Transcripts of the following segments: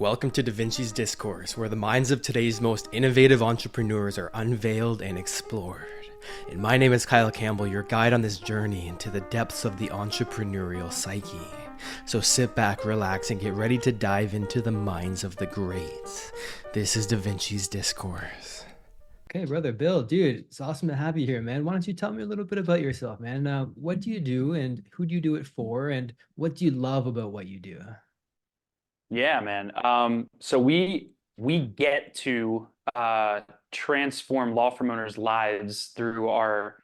Welcome to Da Vinci's Discourse, where the minds of today's most innovative entrepreneurs are unveiled and explored. And my name is Kyle Campbell, your guide on this journey into the depths of the entrepreneurial psyche. So sit back, relax, and get ready to dive into the minds of the greats. This is Da Vinci's Discourse. Okay, brother Bill, dude, it's awesome to have you here, man. Why don't you tell me a little bit about yourself, man? What do you do and who do you do it for? And what do you love about what you do? Yeah, man. So we get to transform law firm owners' lives through our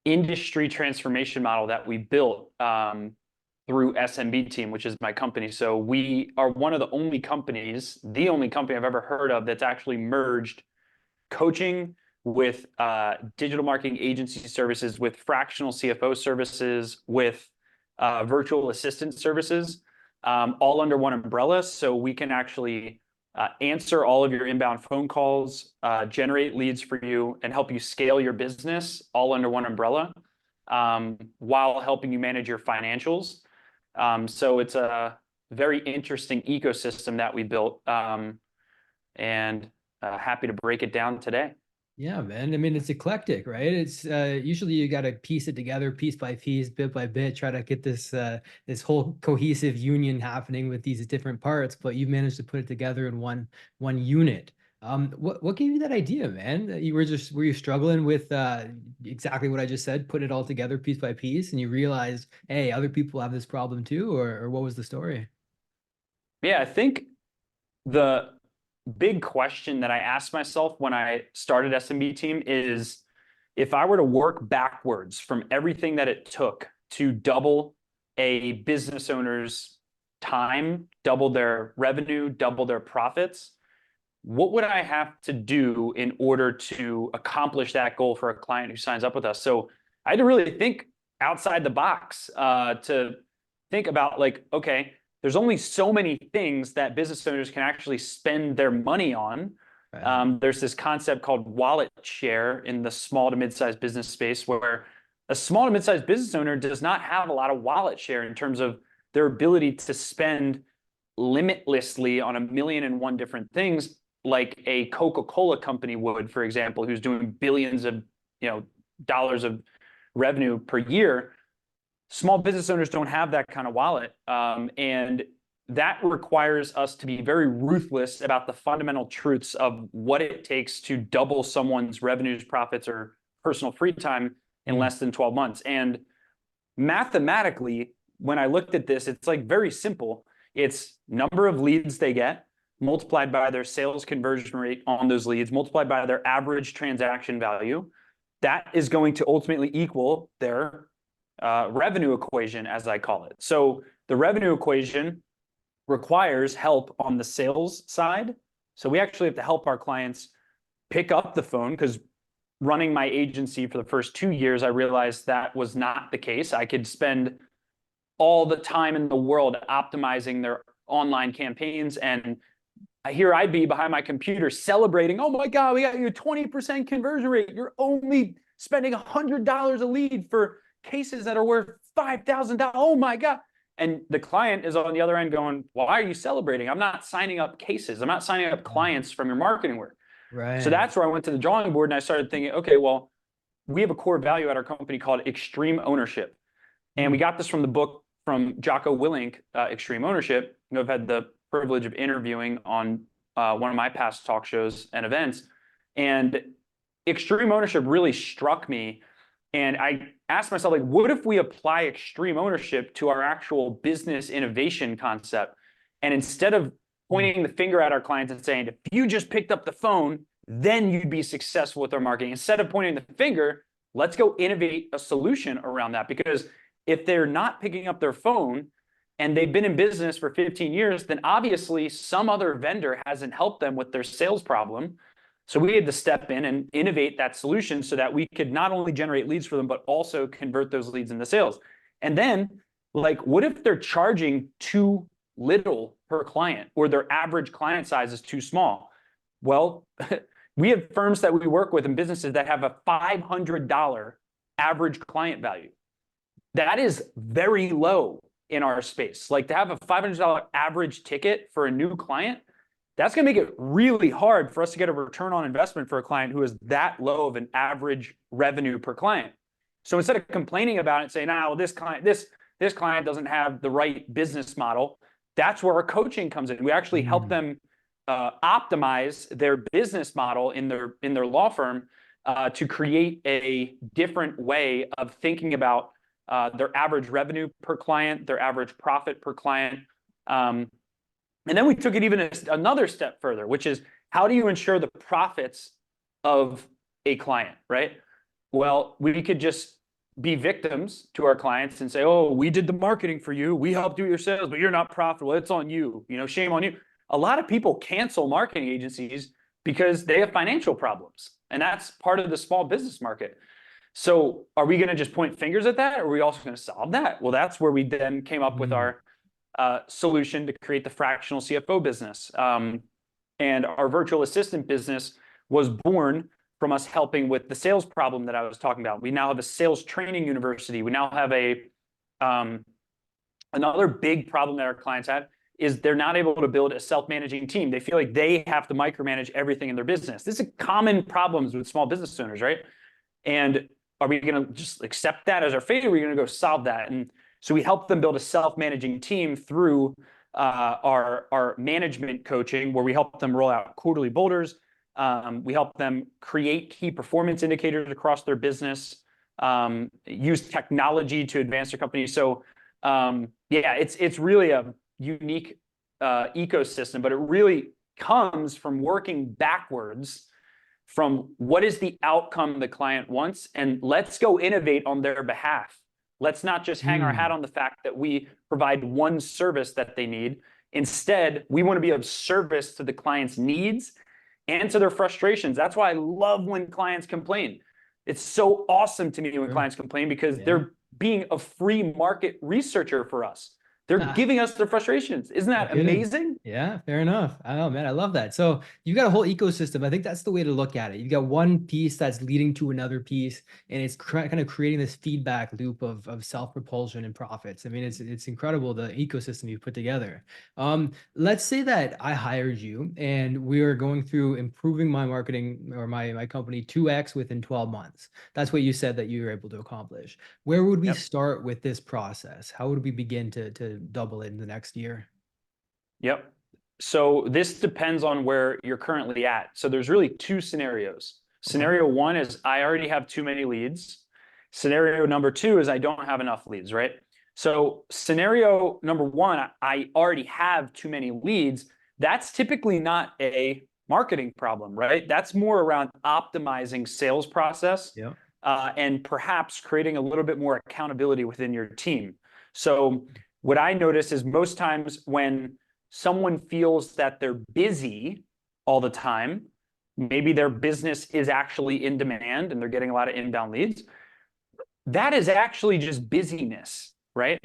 industry transformation model that we built through SMB Team, which is my company. So we are one of the only companies, the only company I've ever heard of that's actually merged coaching with digital marketing agency services, with fractional CFO services, with virtual assistant services, all under one umbrella. So we can actually answer all of your inbound phone calls, generate leads for you, and help you scale your business all under one umbrella, while helping you manage your financials. So it's a very interesting ecosystem that we built, and happy to break it down today. Yeah, man. I mean, it's eclectic, right? It's usually you got to piece it together piece by piece, bit by bit, try to get this whole cohesive union happening with these different parts, but you've managed to put it together in one unit. What gave you that idea, man? Were you struggling with exactly what I just said, put it all together piece by piece, and you realized, hey, other people have this problem too, or what was the story? Yeah, I think the big question that I asked myself when I started SMB Team is, if I were to work backwards from everything that it took to double a business owner's time, double their revenue, double their profits, what would I have to do in order to accomplish that goal for a client who signs up with us? So I had to really think outside the box, to think about, like, okay, there's only so many things that business owners can actually spend their money on. Right. There's this concept called wallet share in the small to mid-sized business space, where a small to mid-sized business owner does not have a lot of wallet share in terms of their ability to spend limitlessly on a million and one different things, like a Coca-Cola company would, for example, who's doing billions of dollars of revenue per year. Small business owners don't have that kind of wallet, and that requires us to be very ruthless about the fundamental truths of what it takes to double someone's revenues, profits, or personal free time in less than 12 months. And mathematically, when I looked at this, it's like very simple. It's number of leads they get multiplied by their sales conversion rate on those leads, multiplied by their average transaction value. That is going to ultimately equal their revenue equation, as I call it. So the revenue equation requires help on the sales side. So we actually have to help our clients pick up the phone, because running my agency for the first 2 years, I realized that was not the case. I could spend all the time in the world optimizing their online campaigns, and here I'd be behind my computer celebrating, oh my God, we got you a 20% conversion rate. You're only spending $100 a lead for cases that are worth $5,000. Oh my God. And the client is on the other end going, why are you celebrating? I'm not signing up cases. I'm not signing up clients from your marketing work. Right. So that's where I went to the drawing board and I started thinking, okay, well, we have a core value at our company called extreme ownership. And we got this from the book from Jocko Willink, Extreme Ownership. I've had the privilege of interviewing on one of my past talk shows and events. And extreme ownership really struck me. And I asked myself, like, what if we apply extreme ownership to our actual business innovation concept? And instead of pointing the finger at our clients and saying, if you just picked up the phone, then you'd be successful with our marketing. Instead of pointing the finger, let's go innovate a solution around that. Because if they're not picking up their phone and they've been in business for 15 years, then obviously some other vendor hasn't helped them with their sales problem. So we had to step in and innovate that solution so that we could not only generate leads for them, but also convert those leads into sales. And then, like, what if they're charging too little per client, or their average client size is too small? Well, we have firms that we work with and businesses that have a $500 average client value. That is very low in our space. Like to have a $500 average ticket for a new client, that's going to make it really hard for us to get a return on investment for a client who is that low of an average revenue per client. So instead of complaining about it, saying, "Well, this client doesn't have the right business model," that's where our coaching comes in. We actually help them optimize their business model in their law firm to create a different way of thinking about their average revenue per client, their average profit per client. And then we took it even another step further, which is how do you ensure the profits of a client, right? Well, we could just be victims to our clients and say, "Oh, we did the marketing for you. We helped do your sales, but you're not profitable. It's on you. Shame on you." A lot of people cancel marketing agencies because they have financial problems. And that's part of the small business market. So are we going to just point fingers at that? Or are we also going to solve that? Well, that's where we then came up with our solution to create the fractional CFO business. And our virtual assistant business was born from us helping with the sales problem that I was talking about. We now have a sales training university. We now have another big problem that our clients have is they're not able to build a self-managing team. They feel like they have to micromanage everything in their business. This is common problems with small business owners, right? And are we going to just accept that as our fate, or are we going to go solve that? And so we help them build a self-managing team through our management coaching, where we help them roll out quarterly boulders. We help them create key performance indicators across their business, use technology to advance their company. So it's really a unique ecosystem, but it really comes from working backwards from what is the outcome the client wants, and let's go innovate on their behalf. Let's not just hang our hat on the fact that we provide one service that they need. Instead, we want to be of service to the client's needs and to their frustrations. That's why I love when clients complain. It's so awesome to me when clients complain, because they're being a free market researcher for us. They're giving us their frustrations. Isn't that amazing? Yeah, fair enough. Oh man, I love that. So you've got a whole ecosystem. I think that's the way to look at it. You've got one piece that's leading to another piece, and it's kind of creating this feedback loop of self-propulsion and profits. I mean, it's incredible, the ecosystem you put together. Let's say that I hired you and we are going through improving my marketing or my company 2x within 12 months. That's what you said that you were able to accomplish. Where would we start with this process? How would we begin to double it in the next year? Yep. So this depends on where you're currently at. So there's really two scenarios. Scenario one is I already have too many leads. Scenario number two is I don't have enough leads, right? So scenario number one, I already have too many leads. That's typically not a marketing problem, right? That's more around optimizing sales process and perhaps creating a little bit more accountability within your team. So what I notice is most times when someone feels that they're busy all the time, maybe their business is actually in demand and they're getting a lot of inbound leads, that is actually just busyness, right?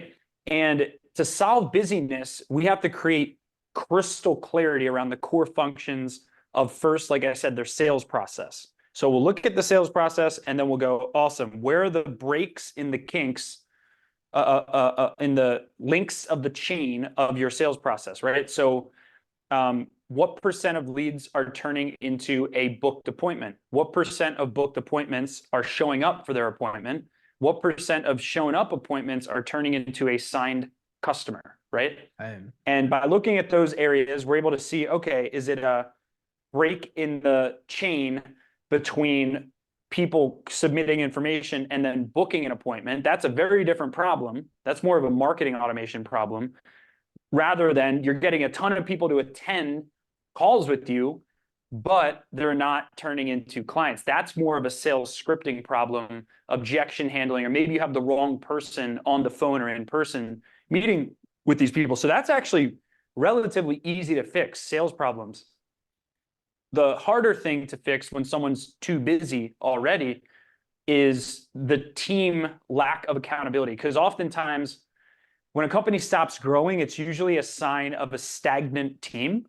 And to solve busyness, we have to create crystal clarity around the core functions of, first, like I said, their sales process. So we'll look at the sales process and then we'll go, awesome, where are the breaks in the kinks in the links of the chain of your sales process, right? So what percent of leads are turning into a booked appointment? What percent of booked appointments are showing up for their appointment? What percent of shown up appointments are turning into a signed customer, right? And by looking at those areas, we're able to see, okay, is it a break in the chain between people submitting information and then booking an appointment? That's a very different problem. That's more of a marketing automation problem, rather than you're getting a ton of people to attend calls with you, but they're not turning into clients. That's more of a sales scripting problem, objection handling, or maybe you have the wrong person on the phone or in person meeting with these people. So that's actually relatively easy to fix, sales problems. The harder thing to fix when someone's too busy already is the team lack of accountability. Because oftentimes when a company stops growing, it's usually a sign of a stagnant team.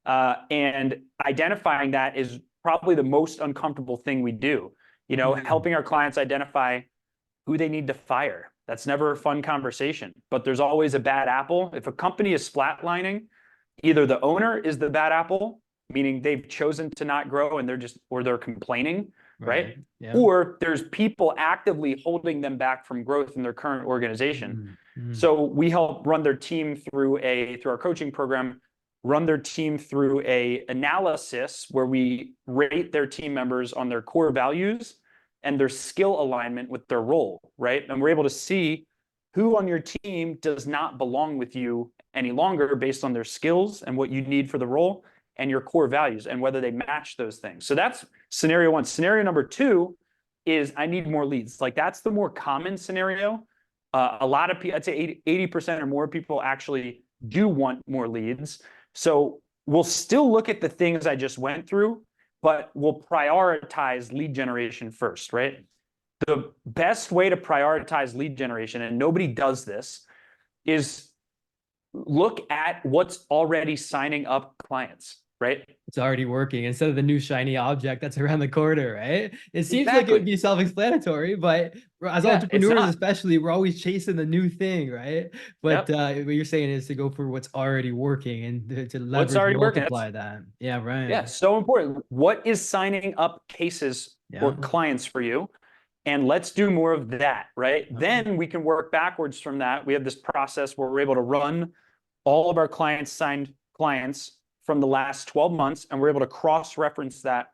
And identifying that is probably the most uncomfortable thing we do. Helping our clients identify who they need to fire, That's never a fun conversation, but there's always a bad apple. If a company is flatlining, either the owner is the bad apple, meaning they've chosen to not grow and they're complaining, right? Yeah. Or there's people actively holding them back from growth in their current organization. So we help run their team through our coaching program, run their team through a analysis where we rate their team members on their core values and their skill alignment with their role, right? And we're able to see who on your team does not belong with you any longer based on their skills and what you need for the role and your core values and whether they match those things. So that's scenario one. Scenario number two is I need more leads. Like that's the more common scenario. A lot of people, I'd say 80% or more people actually do want more leads. So we'll still look at the things I just went through, but we'll prioritize lead generation first, right? The best way to prioritize lead generation, and nobody does this, is look at what's already signing up clients, right? It's already working instead of the new shiny object that's around the corner, right? It seems like it would be self-explanatory, but as entrepreneurs, especially, we're always chasing the new thing, right? But what you're saying is to go for what's already working and to leverage and multiply that. Yeah, right. Yeah, so important. What is signing up cases or clients for you? And let's do more of that, right? Then we can work backwards from that. We have this process where we're able to run all of our signed clients from the last 12 months, and we're able to cross-reference that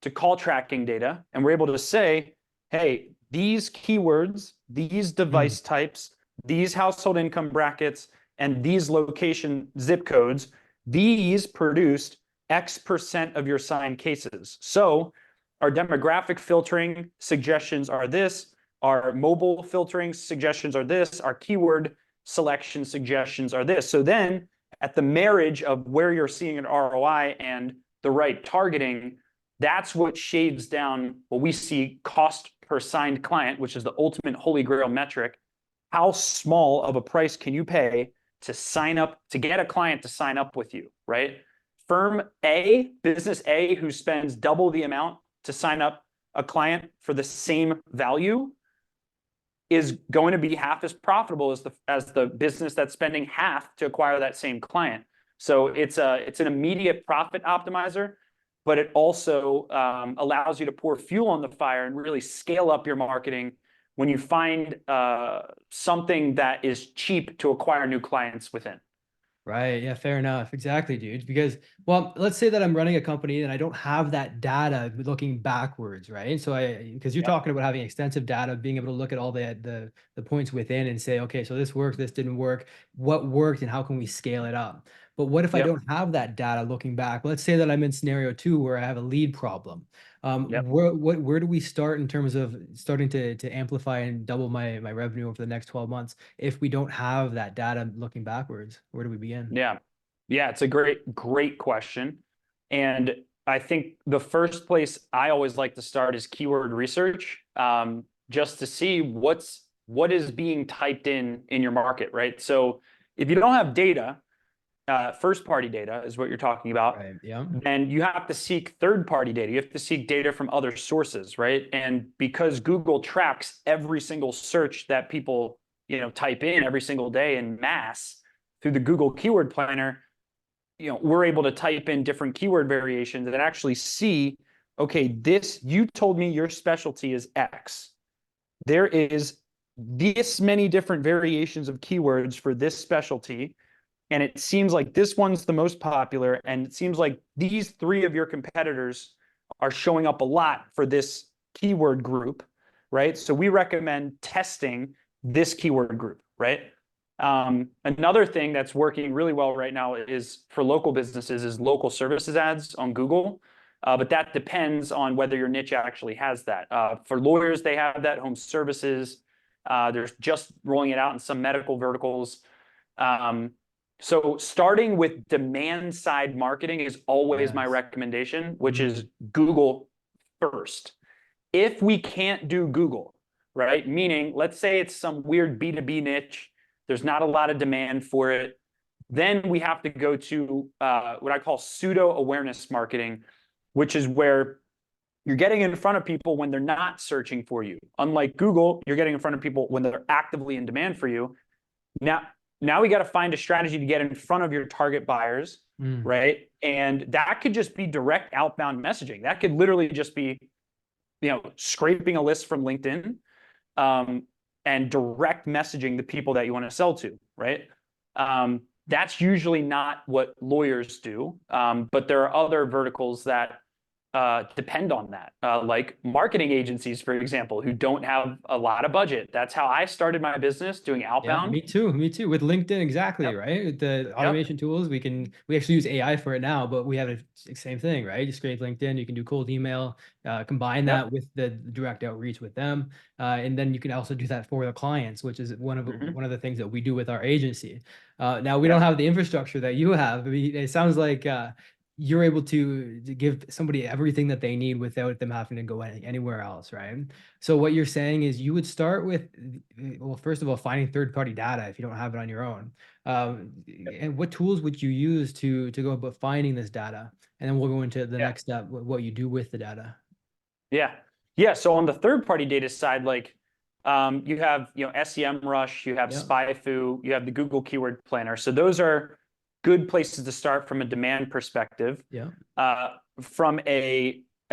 to call tracking data. And we're able to say, hey, these keywords, these device types, these household income brackets, and these location zip codes, these produced X% of your signed cases. So our demographic filtering suggestions are this, our mobile filtering suggestions are this, our keyword selection suggestions are this. So then at the marriage of where you're seeing an ROI and the right targeting, that's what shaves down what we see cost per signed client, which is the ultimate holy grail metric. How small of a price can you pay to sign up, to get a client to sign up with you, right? Firm A, business A, who spends double the amount to sign up a client for the same value is going to be half as profitable as the business that's spending half to acquire that same client. So it's an immediate profit optimizer, but it also allows you to pour fuel on the fire and really scale up your marketing when you find something that is cheap to acquire new clients within. Right. Yeah, fair enough. Exactly, dude. Because, well, let's say that I'm running a company and I don't have that data looking backwards, right? So because you're talking about having extensive data, being able to look at all the points within and say, okay, so this worked, this didn't work, what worked, and how can we scale it up? But what if I don't have that data looking back? Let's say that I'm in scenario 2 where I have a lead problem. Where do we start in terms of starting to amplify and double my revenue over the next 12 months if we don't have that data looking backwards? Where do we begin? Yeah, it's a great question. And I think the first place I always like to start is keyword research, just to see what is being typed in your market, right? So if you don't have data, first-party data is what you're talking about. Right. Yeah. And you have to seek third-party data. You have to seek data from other sources, right? And because Google tracks every single search that people, type in every single day in mass through the Google Keyword Planner, we're able to type in different keyword variations and actually see, okay, you told me your specialty is X. There is this many different variations of keywords for this specialty. And it seems like this one's the most popular, and it seems like these 3 of your competitors are showing up a lot for this keyword group, right? So we recommend testing this keyword group, right? Another thing that's working really well right now is for local businesses is local services ads on Google. But that depends on whether your niche actually has that. For lawyers, they have that, home services. They're just rolling it out in some medical verticals. So starting with demand side marketing is always my recommendation, which is Google first. If we can't do Google, right? Meaning, let's say it's some weird B2B niche, there's not a lot of demand for it. Then we have to go to what I call pseudo awareness marketing, which is where you're getting in front of people when they're not searching for you. Unlike Google, you're getting in front of people when they're actively in demand for you. Now we got to find a strategy to get in front of your target buyers, right? And that could just be direct outbound messaging. That could literally just be, scraping a list from LinkedIn, and direct messaging the people that you want to sell to, right? That's usually not what lawyers do, but there are other verticals that depend on that, like marketing agencies, for example, who don't have a lot of budget. That's how I started my business, doing outbound. Me too. With LinkedIn, exactly, Yep. right? With the automation tools, we actually use AI for it now, but we have the same thing, right? You scrape LinkedIn, you can do cold email, combine that with the direct outreach with them, and then you can also do that for the clients, which is one of the things that we do with our agency. Now we don't have the infrastructure that you have. I mean, it sounds like you're able to give somebody everything that they need without them having to go anywhere else, right? So what you're saying is you would start with, well, first of all, finding third-party data if you don't have it on your own. And what tools would you use to go about finding this data? And then we'll go into the next step, what you do with the data. Yeah. So on the third-party data side, like you have SEMrush, you have SpyFu, you have the Google Keyword Planner. So those are good places to start from a demand perspective. And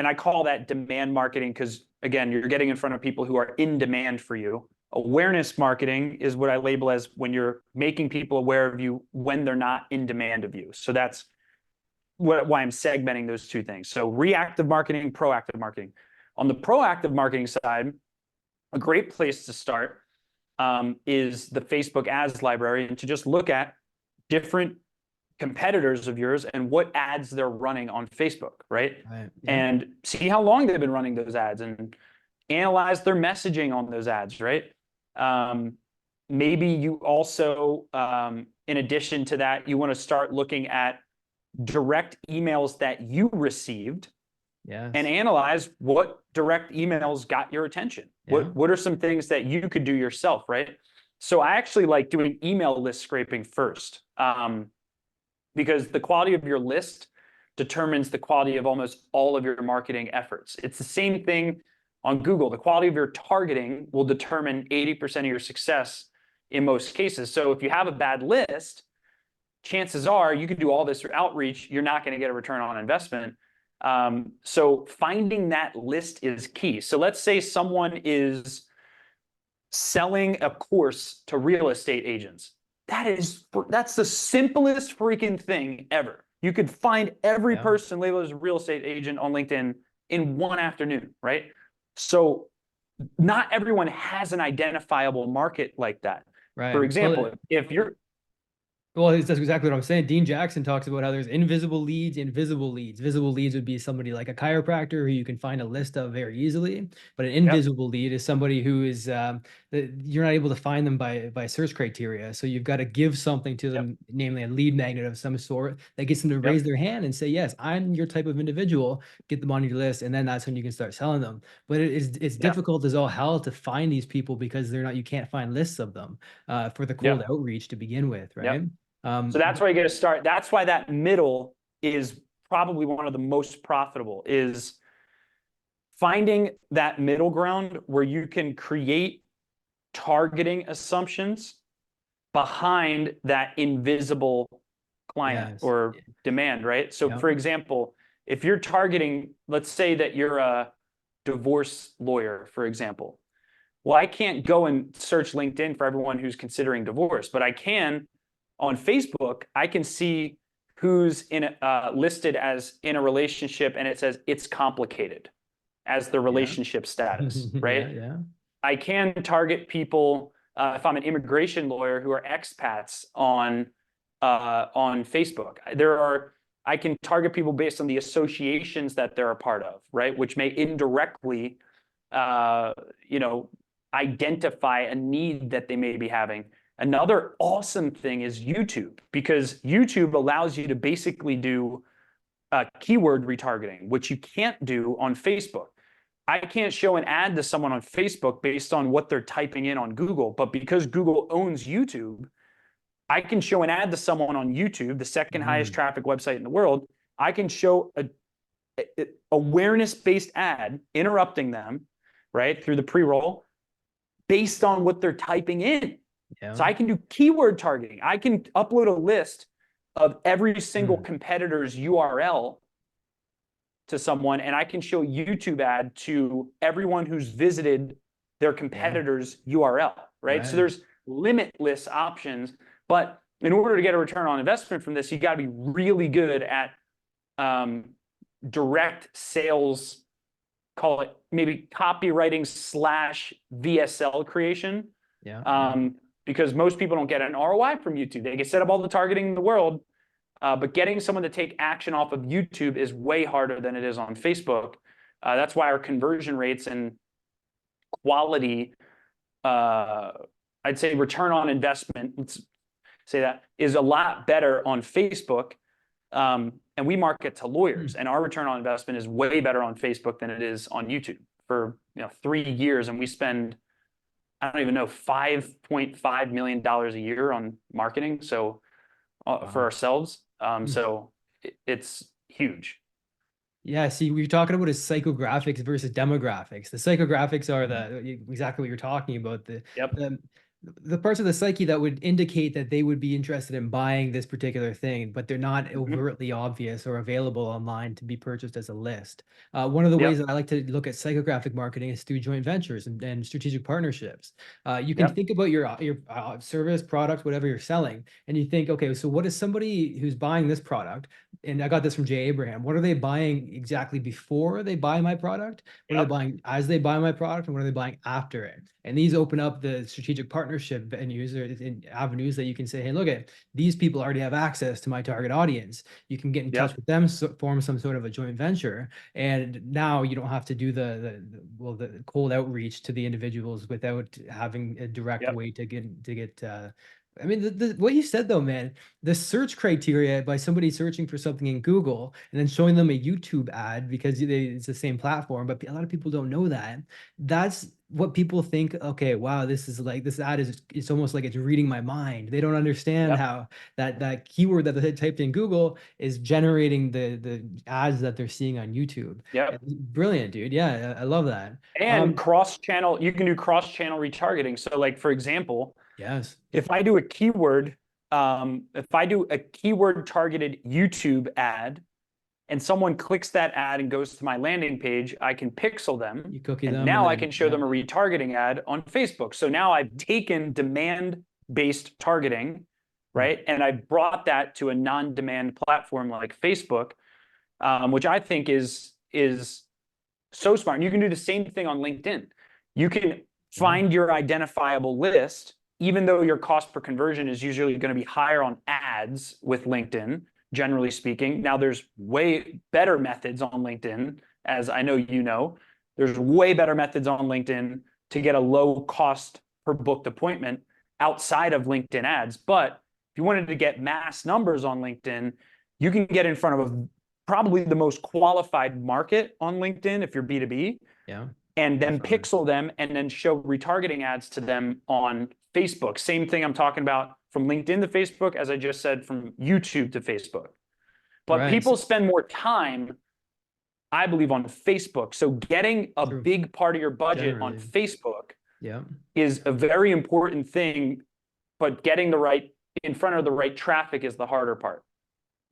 I call that demand marketing because, again, you're getting in front of people who are in demand for you. Awareness marketing is what I label as when you're making people aware of you when they're not in demand of you. So that's why I'm segmenting those two things. So reactive marketing, proactive marketing. On the proactive marketing side, a great place to start is the Facebook ads library, and to just look at different competitors of yours and what ads they're running on Facebook, right? And see how long they've been running those ads and analyze their messaging on those ads, right? Maybe you also, in addition to that, you want to start looking at direct emails that you received and analyze what direct emails got your attention. What are some things that you could do yourself, right? So I actually like doing email list scraping first. Because the quality of your list determines the quality of almost all of your marketing efforts. It's the same thing on Google. The quality of your targeting will determine 80% of your success in most cases. So if you have a bad list, chances are you could do all this outreach, you're not going to get a return on investment. So finding that list is key. So let's say someone is selling a course to real estate agents. That's the simplest freaking thing ever. You could find every person labeled as a real estate agent on LinkedIn in one afternoon, right? So not everyone has an identifiable market like that. For example, if you're Well, that's exactly what I'm saying. Dean Jackson talks about how there's invisible leads, invisible leads. Visible leads would be somebody like a chiropractor who you can find a list of very easily. But an invisible lead is somebody who is you're not able to find them by search criteria. So you've got to give something to them, namely a lead magnet of some sort that gets them to raise their hand and say, yes, I'm your type of individual, get them on your list. And then that's when you can start selling them. But it's difficult as all hell to find these people because you can't find lists of them for the cold outreach to begin with, right? So that's why you get to start. That's why that middle is probably one of the most profitable, is finding that middle ground where you can create targeting assumptions behind that invisible client or demand, right? So for example, if you're targeting, let's say that you're a divorce lawyer, for example. Well, I can't go and search LinkedIn for everyone who's considering divorce, but I can on Facebook, I can see who's listed as in a relationship, and it says it's complicated as the relationship status, right? I can target people if I'm an immigration lawyer who are expats on Facebook. I can target people based on the associations that they're a part of, right? Which may indirectly, identify a need that they may be having. Another awesome thing is YouTube, because YouTube allows you to basically do keyword retargeting, which you can't do on Facebook. I can't show an ad to someone on Facebook based on what they're typing in on Google, but because Google owns YouTube, I can show an ad to someone on YouTube, the second highest traffic website in the world. I can show awareness-based ad interrupting them, right, through the pre-roll based on what they're typing in. Yeah. So I can do keyword targeting. I can upload a list of every single competitor's URL to someone, and I can show YouTube ad to everyone who's visited their competitor's URL, right? So there's limitless options, but in order to get a return on investment from this, you got to be really good at direct sales, call it maybe copywriting / VSL creation. Because most people don't get an ROI from YouTube. They can set up all the targeting in the world, but getting someone to take action off of YouTube is way harder than it is on Facebook. That's why our conversion rates and quality, I'd say return on investment, let's say that, is a lot better on Facebook. And we market to lawyers, and our return on investment is way better on Facebook than it is on YouTube for 3 years. And we spend, I don't even know, $5.5 million a year on marketing. So for ourselves. So it's huge. Yeah, see, we're talking about is psychographics versus demographics. The psychographics are exactly what you're talking about. The parts of the psyche that would indicate that they would be interested in buying this particular thing, but they're not overtly obvious or available online to be purchased as a list. One of the ways that I like to look at psychographic marketing is through joint ventures and strategic partnerships. You can think about your service, product, whatever you're selling, and you think, okay, so what is somebody who's buying this product? And I got this from Jay Abraham. What are they buying exactly before they buy my product? What are they buying as they buy my product? And what are they buying after it? And these open up the strategic partnership venues or avenues that you can say, hey, look at these people already have access to my target audience. You can get in touch with them, form some sort of a joint venture. And now you don't have to do the cold outreach to the individuals without having a direct way to get I mean, what you said though, man, the search criteria by somebody searching for something in Google and then showing them a YouTube ad because it's the same platform, but a lot of people don't know that. That's what people think. Okay, wow, this ad is, it's almost like it's reading my mind. They don't understand how that keyword that they typed in Google is generating the ads that they're seeing on YouTube. Brilliant, dude. Yeah, I love that. And cross-channel, you can do cross-channel retargeting. So like, for example, if I do a keyword, targeted YouTube ad and someone clicks that ad and goes to my landing page, I can pixel them. You cookie and them. Now I can show them a retargeting ad on Facebook. So now I've taken demand-based targeting, right? And I brought that to a non-demand platform like Facebook, which I think is so smart. And you can do the same thing on LinkedIn. You can find your identifiable list, even though your cost per conversion is usually going to be higher on ads with LinkedIn, generally speaking. Now, there's way better methods on LinkedIn, as I know you know. There's way better methods on LinkedIn to get a low cost per booked appointment outside of LinkedIn ads. But if you wanted to get mass numbers on LinkedIn, you can get in front of probably the most qualified market on LinkedIn if you're B2B. And then pixel them and then show retargeting ads to them on Facebook. Same thing I'm talking about from LinkedIn to Facebook, as I just said, from YouTube to Facebook. But people spend more time, I believe, on Facebook. So getting a big part of your budget on Facebook is a very important thing, but getting in front of the right traffic is the harder part.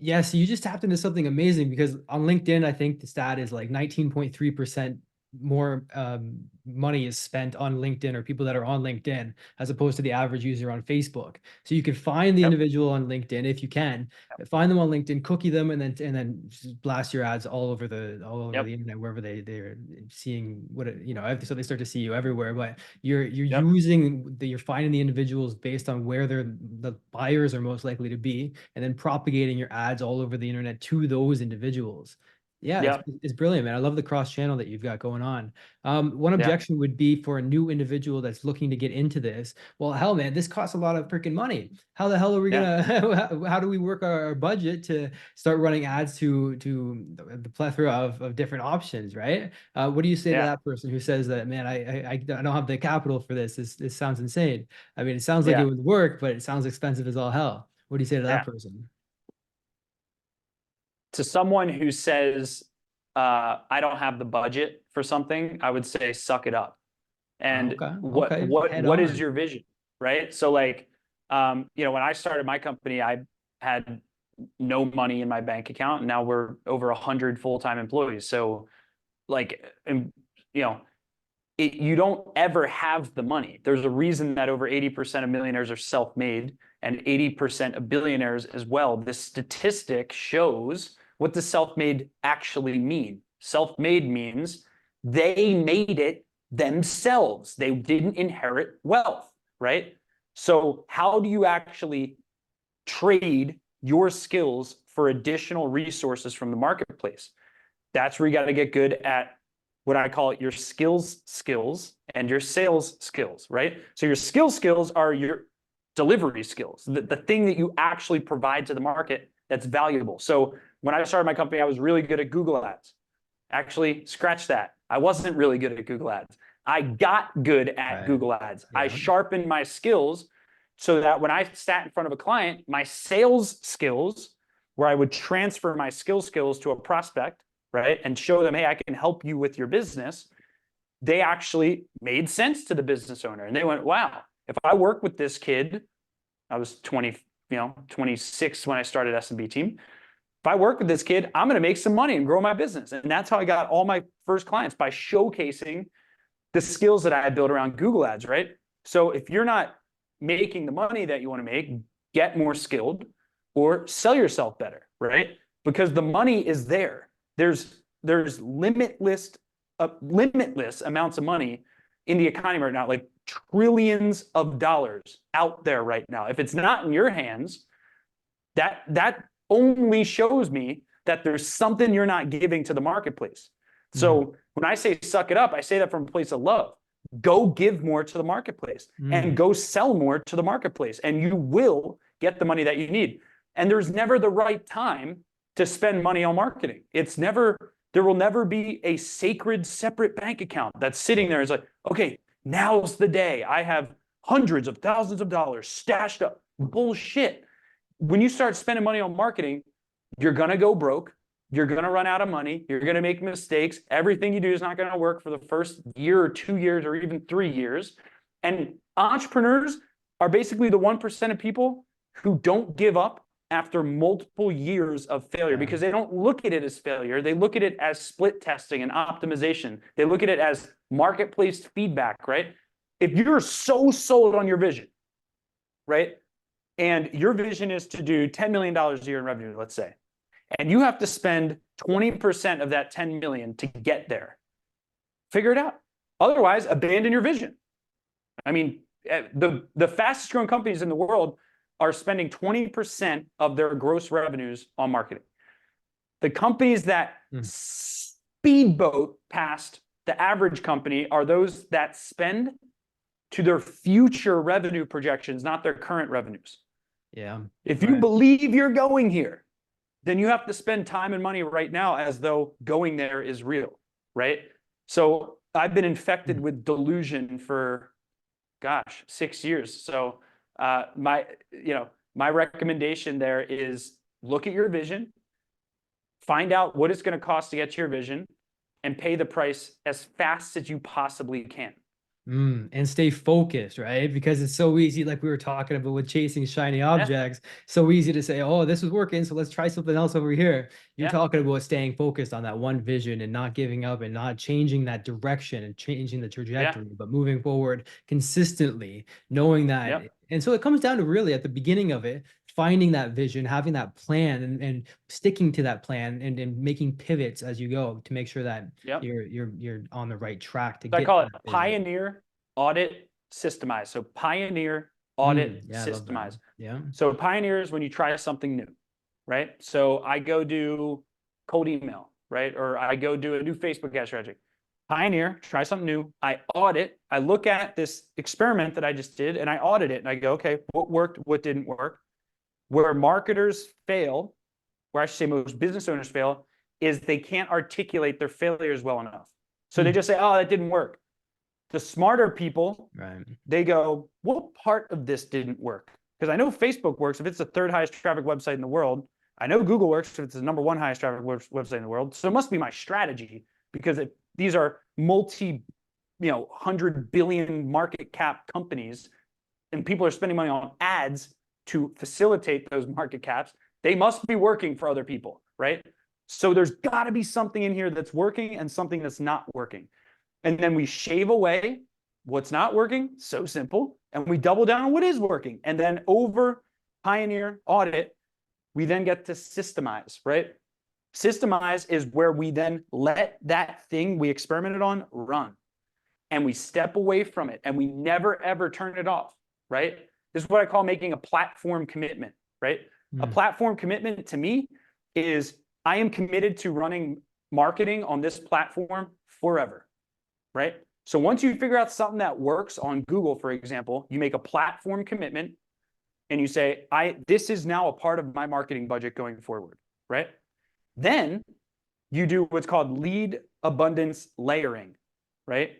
Yeah, so you just tapped into something amazing, because on LinkedIn, I think the stat is like 19.3% more money is spent on LinkedIn, or people that are on LinkedIn, as opposed to the average user on Facebook. So you can find the individual on LinkedIn if you can, find them on LinkedIn, cookie them, and then just blast your ads all over the internet, wherever they're seeing so they start to see you everywhere. But you're you're finding the individuals based on where the buyers are most likely to be, and then propagating your ads all over the internet to those individuals. It's brilliant, man. I love the cross channel that you've got going on. One objection would be for a new individual that's looking to get into this. Well, hell, man, this costs a lot of freaking money. How the hell are we gonna? How do we work our budget to start running ads to the plethora of different options, right? What do you say to that person who says that, man, I don't have the capital for this. This sounds insane. I mean, it sounds like it would work, but it sounds expensive as all hell. What do you say to that person? To someone who says, I don't have the budget for something, I would say suck it up. And Okay. what Okay. what Head what is on. your vision, right? So like, you know, when I started my company, I had no money in my bank account, and now we're over 100 full-time employees. So like, you know, you don't ever have the money. There's a reason that over 80% of millionaires are self-made and 80% of billionaires as well. This statistic shows what does self-made actually mean. Self-made means they made it themselves. They didn't inherit wealth, right? So how do you actually trade your skills for additional resources from the marketplace? That's where you got to get good at what I call it your skills and your sales skills, right? So your skills are your delivery skills, the thing that you actually provide to the market that's valuable. So when I started my company, I was really good at Google Ads. Actually, scratch that. I wasn't really good at Google Ads. I got good at Right. Google Ads. I Yeah. sharpened my skills so that when I sat in front of a client, my sales skills, where I would transfer my skills to a prospect, right, and show them, hey, I can help you with your business, they actually made sense to the business owner. And they went, wow, if I work with this kid, I was 26 when I started SMB team. If I work with this kid, I'm going to make some money and grow my business. And that's how I got all my first clients, by showcasing the skills that I had built around Google Ads, right? So if you're not making the money that you want to make, get more skilled or sell yourself better, right? Because the money is there. There's limitless amounts of money in the economy right now, like trillions of dollars out there right now. If it's not in your hands, that only shows me that there's something you're not giving to the marketplace. So when I say suck it up, I say that from a place of love. Go give more to the marketplace and go sell more to the marketplace, and you will get the money that you need. And there's never the right time to spend money on marketing. There will never be a sacred separate bank account that's sitting there. It's like, okay, now's the day. I have hundreds of thousands of dollars stashed up. Bullshit. When you start spending money on marketing, you're going to go broke. You're going to run out of money. You're going to make mistakes. Everything you do is not going to work for the first year or 2 years or even 3 years. And entrepreneurs are basically the 1% of people who don't give up after multiple years of failure, because they don't look at it as failure. They look at it as split testing and optimization. They look at it as marketplace feedback, right? If you're so sold on your vision, right? And your vision is to do $10 million a year in revenue, let's say, and you have to spend 20% of that 10 million to get there. Figure it out. Otherwise, abandon your vision. I mean, the fastest growing companies in the world are spending 20% of their gross revenues on marketing. The companies that speedboat past the average company are those that spend to their future revenue projections, not their current revenues. Yeah. If you believe you're going here, then you have to spend time and money right now as though going there is real, right? So I've been infected with delusion for, 6 years. So my recommendation there is look at your vision, find out what it's going to cost to get to your vision, and pay the price as fast as you possibly can. And stay focused, right? Because it's so easy, like we were talking about with chasing shiny objects, so easy to say, oh, this was working, so let's try something else over here. You're talking about staying focused on that one vision and not giving up and not changing that direction and changing the trajectory, but moving forward consistently, knowing that. And so it comes down to really at the beginning of it, finding that vision, having that plan, and sticking to that plan, and making pivots as you go to make sure that you're on the right track to So get. I call it pioneer, audit, systemize. So pioneer, audit, systemize. Yeah. So pioneer is when you try something new, right? So I go do cold email, right? Or I go do a new Facebook ad strategy. Pioneer, try something new. I audit. I look at this experiment that I just did and I audit it and I go, okay, what worked, what didn't work? Where marketers fail, where I should say most business owners fail, is they can't articulate their failures well enough. So they just say, oh, that didn't work. The smarter people, they go, what part of this didn't work? Because I know Facebook works. If it's the third highest traffic website in the world, I know Google works if it's the number one highest traffic website in the world. So it must be my strategy, because these are $100 billion market cap companies, and people are spending money on ads to facilitate those market caps. They must be working for other people, right? So there's got to be something in here that's working and something that's not working. And then we shave away what's not working, so simple, and we double down on what is working. And then over pioneer, audit, we then get to systemize, right? Systemize is where we then let that thing we experimented on run. And we step away from it, and we never, ever turn it off, right? This is what I call making a platform commitment, right? A platform commitment to me is I am committed to running marketing on this platform forever, right? So once you figure out something that works on Google, for example, you make a platform commitment and you say, this is now a part of my marketing budget going forward, right? Then you do what's called lead abundance layering, right?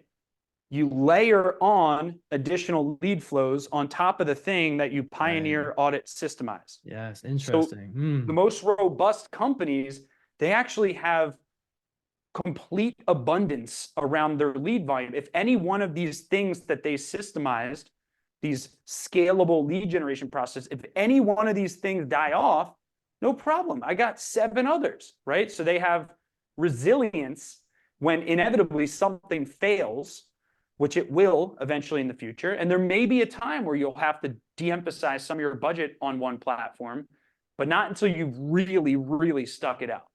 You layer on additional lead flows on top of the thing that you pioneer, audit, systemize. Yes, interesting. So the most robust companies, they actually have complete abundance around their lead volume. If any one of these things that they systemized, these scalable lead generation process, if any one of these things die off, no problem. I got 7 others, right? So they have resilience when inevitably something fails, which it will eventually in the future. And there may be a time where you'll have to de-emphasize some of your budget on one platform, but not until you've really, really stuck it out.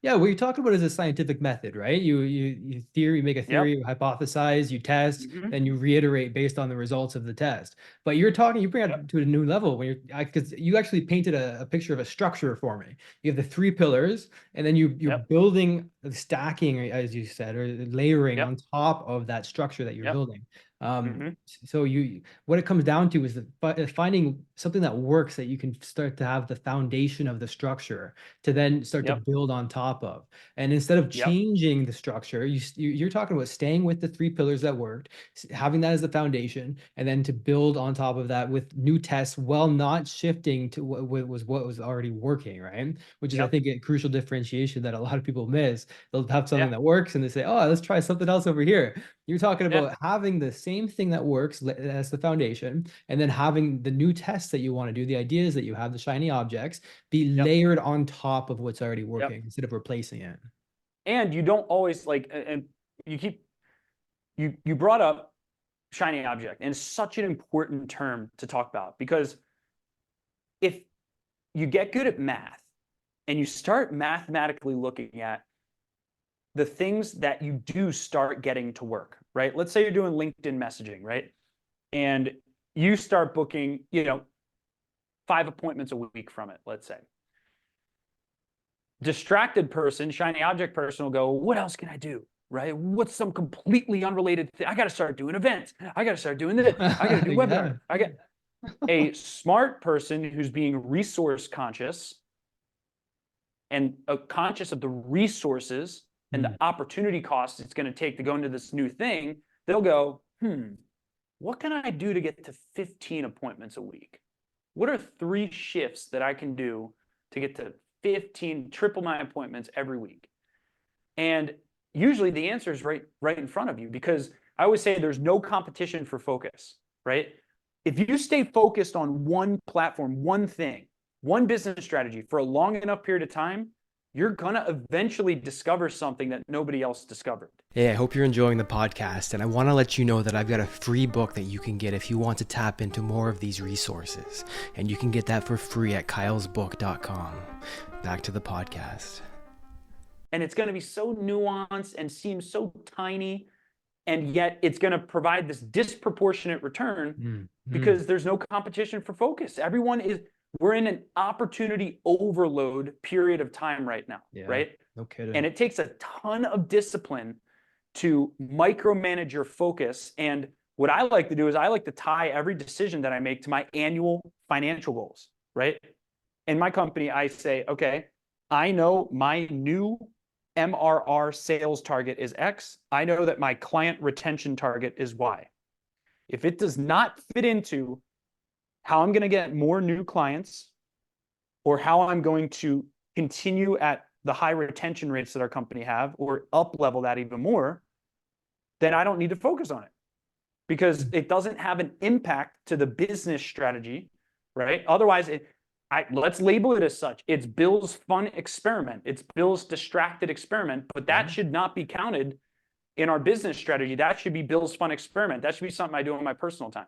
Yeah, what you're talking about is a scientific method, right? You make a theory, you hypothesize, you test, then you reiterate based on the results of the test. But you bring it to a new level when because you actually painted a picture of a structure for me. You have the 3 pillars, and then you're building, stacking, as you said, or layering on top of that structure that you're building. So what it comes down to is finding something that works, that you can start to have the foundation of the structure to then start to build on top of. And instead of changing the structure, you're talking about staying with the 3 pillars that worked, having that as the foundation, and then to build on top of that with new tests, while not shifting to what was already working, right? Which is, I think, a crucial differentiation that a lot of people miss. They'll have something that works and they say, oh, let's try something else over here. You're talking about having the same thing that works as the foundation, and then having the new tests that you want to do, the ideas that you have, the shiny objects, be layered on top of what's already working instead of replacing it. And you don't always and you brought up shiny object, and it's such an important term to talk about, because if you get good at math and you start mathematically looking at the things that you do start getting to work, right? Let's say you're doing LinkedIn messaging, right? And you start booking, 5 appointments a week from it, let's say. Distracted person, shiny object person will go, what else can I do, right? What's some completely unrelated thing? I got to start doing events. I got to start doing this. I got to do webinar. I get a smart person who's being resource conscious and conscious of the resources and the opportunity cost it's going to take to go into this new thing. They'll go, what can I do to get to 15 appointments a week? What are 3 shifts that I can do to get to 15, triple my appointments every week? And usually the answer is right in front of you, because I always say there's no competition for focus, right? If you stay focused on one platform, one thing, one business strategy for a long enough period of time, you're going to eventually discover something that nobody else discovered. Hey, I hope you're enjoying the podcast, and I want to let you know that I've got a free book that you can get if you want to tap into more of these resources. And you can get that for free at kylesbook.com. Back to the podcast. And it's going to be so nuanced and seem so tiny, and yet it's going to provide this disproportionate return because there's no competition for focus. We're in an opportunity overload period of time right now, right? No kidding. And it takes a ton of discipline to micromanage your focus. And what I like to do is I like to tie every decision that I make to my annual financial goals, right? In my company, I say, okay, I know my new MRR sales target is X. I know that my client retention target is Y. If it does not fit into how I'm going to get more new clients or how I'm going to continue at the high retention rates that our company have, or up level that even more, then I don't need to focus on it, because it doesn't have an impact to the business strategy, right? Otherwise, let's label it as such. It's Bill's fun experiment. It's Bill's distracted experiment, but that should not be counted in our business strategy. That should be Bill's fun experiment. That should be something I do in my personal time.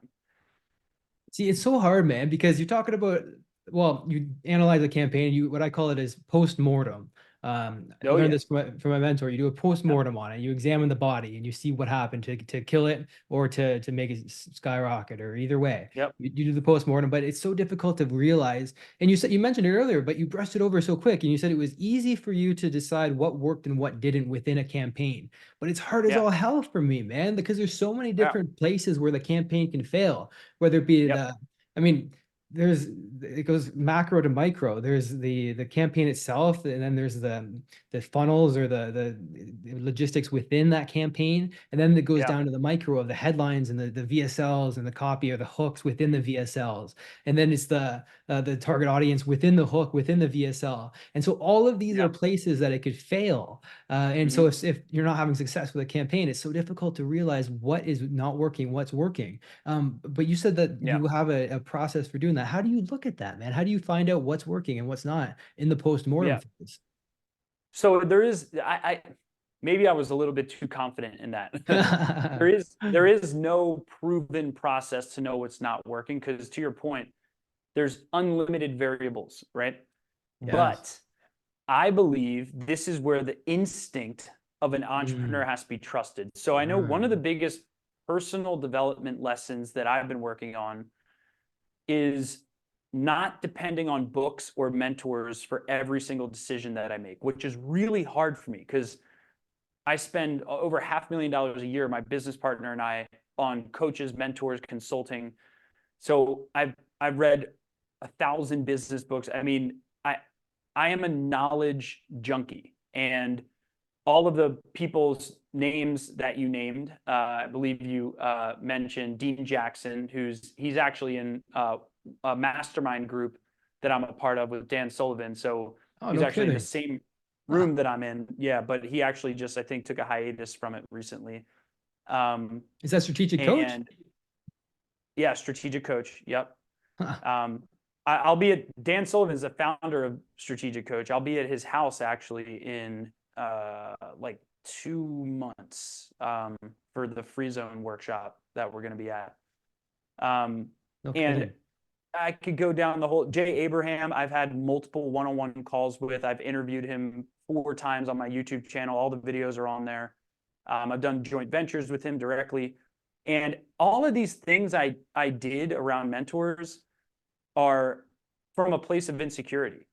See, it's so hard, man, because you're talking about, well, you analyze a campaign, what I call it is post-mortem. I learned this from my mentor. You do a post-mortem on it. You examine the body and you see what happened to kill it or to make it skyrocket, or either way. Yep. You do the post-mortem, but it's so difficult to realize. And you mentioned it earlier, but you brushed it over so quick. And you said it was easy for you to decide what worked and what didn't within a campaign. But it's hard as all hell for me, man, because there's so many different places where the campaign can fail, whether it be I mean, it goes macro to micro. There's the campaign itself, and then there's the funnels or the logistics within that campaign, and then it goes down to the micro of the headlines and the VSLs and the copy or the hooks within the VSLs, and then it's the target audience within the hook within the VSL. And so all of these are places that it could fail. And so if you're not having success with a campaign, it's so difficult to realize what is not working, what's working. But you said that you have a process for doing that. How do you look at that, man? How do you find out what's working and what's not in the post-mortem phase? So there is, maybe I was a little bit too confident in that. there is no proven process to know what's not working, because to your point, there's unlimited variables, right? Yes. But I believe this is where the instinct of an entrepreneur has to be trusted. So I know one of the biggest personal development lessons that I've been working on is not depending on books or mentors for every single decision that I make, which is really hard for me, because I spend over $500,000 a year, my business partner and I, on coaches, mentors, consulting. So I've read 1,000 business books. I mean, I am a knowledge junkie, and all of the people's names that you named, I believe you mentioned Dean Jackson, he's actually in a mastermind group that I'm a part of with Dan Sullivan. So he's actually in the same room that I'm in. Yeah, but he actually just, I think, took a hiatus from it recently. Is that strategic coach? Yeah, strategic coach. Yep. I'll be at Dan Sullivan's the founder of Strategic Coach. I'll be at his house actually in like 2 months for the Free Zone workshop that we're going to be at. And I could go down the whole Jay Abraham. I've had multiple one-on-one calls with. I've interviewed him 4 times on my YouTube channel. All the videos are on there. I've done joint ventures with him directly. And all of these things I did around mentors are from a place of insecurity.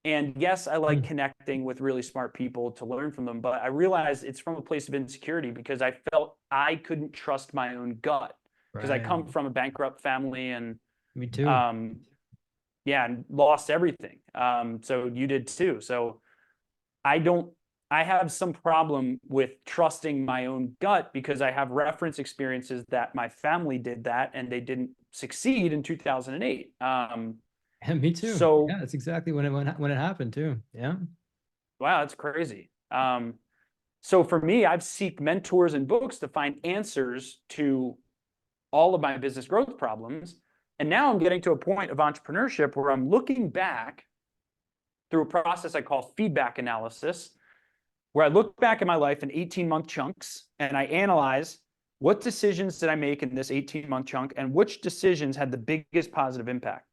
And yes, I like connecting with really smart people to learn from them, but I realized it's from a place of insecurity because I felt I couldn't trust my own gut, because I come from a bankrupt family and me too. And lost everything. So you did too. So I have some problem with trusting my own gut, because I have reference experiences that my family did that and they didn't succeed in 2008. And me too. So yeah, that's exactly when it happened too. Yeah. Wow, that's crazy. So for me, I've seeked mentors and books to find answers to all of my business growth problems. And now I'm getting to a point of entrepreneurship where I'm looking back through a process I call feedback analysis, where I look back at my life in 18-month chunks and I analyze what decisions did I make in this 18-month chunk and which decisions had the biggest positive impact.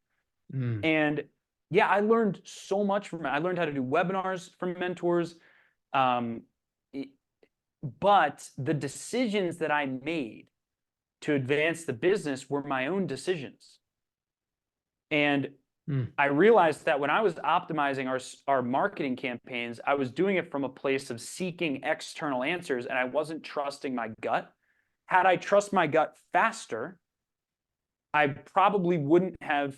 And yeah, I learned so much from it. I learned how to do webinars from mentors. But the decisions that I made to advance the business were my own decisions. And I realized that when I was optimizing our marketing campaigns, I was doing it from a place of seeking external answers, and I wasn't trusting my gut. Had I trust my gut faster, I probably wouldn't have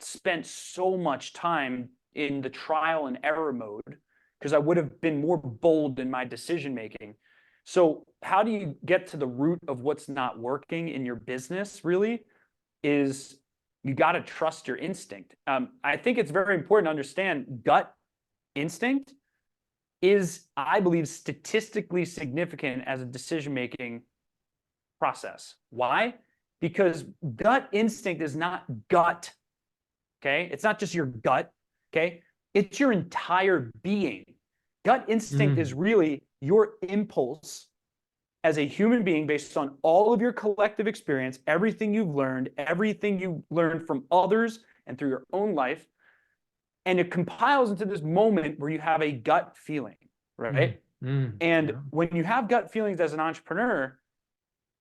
spent so much time in the trial and error mode, because I would have been more bold in my decision making. So how do you get to the root of what's not working in your business really is you got to trust your instinct. I think it's very important to understand gut instinct is, I believe, statistically significant as a decision-making process. Why? Because gut instinct is not gut, okay? It's not just your gut, okay? It's your entire being. Gut instinct is really your impulse as a human being based on all of your collective experience, everything you've learned, everything you learned from others and through your own life. And it compiles into this moment where you have a gut feeling, right? And when you have gut feelings as an entrepreneur,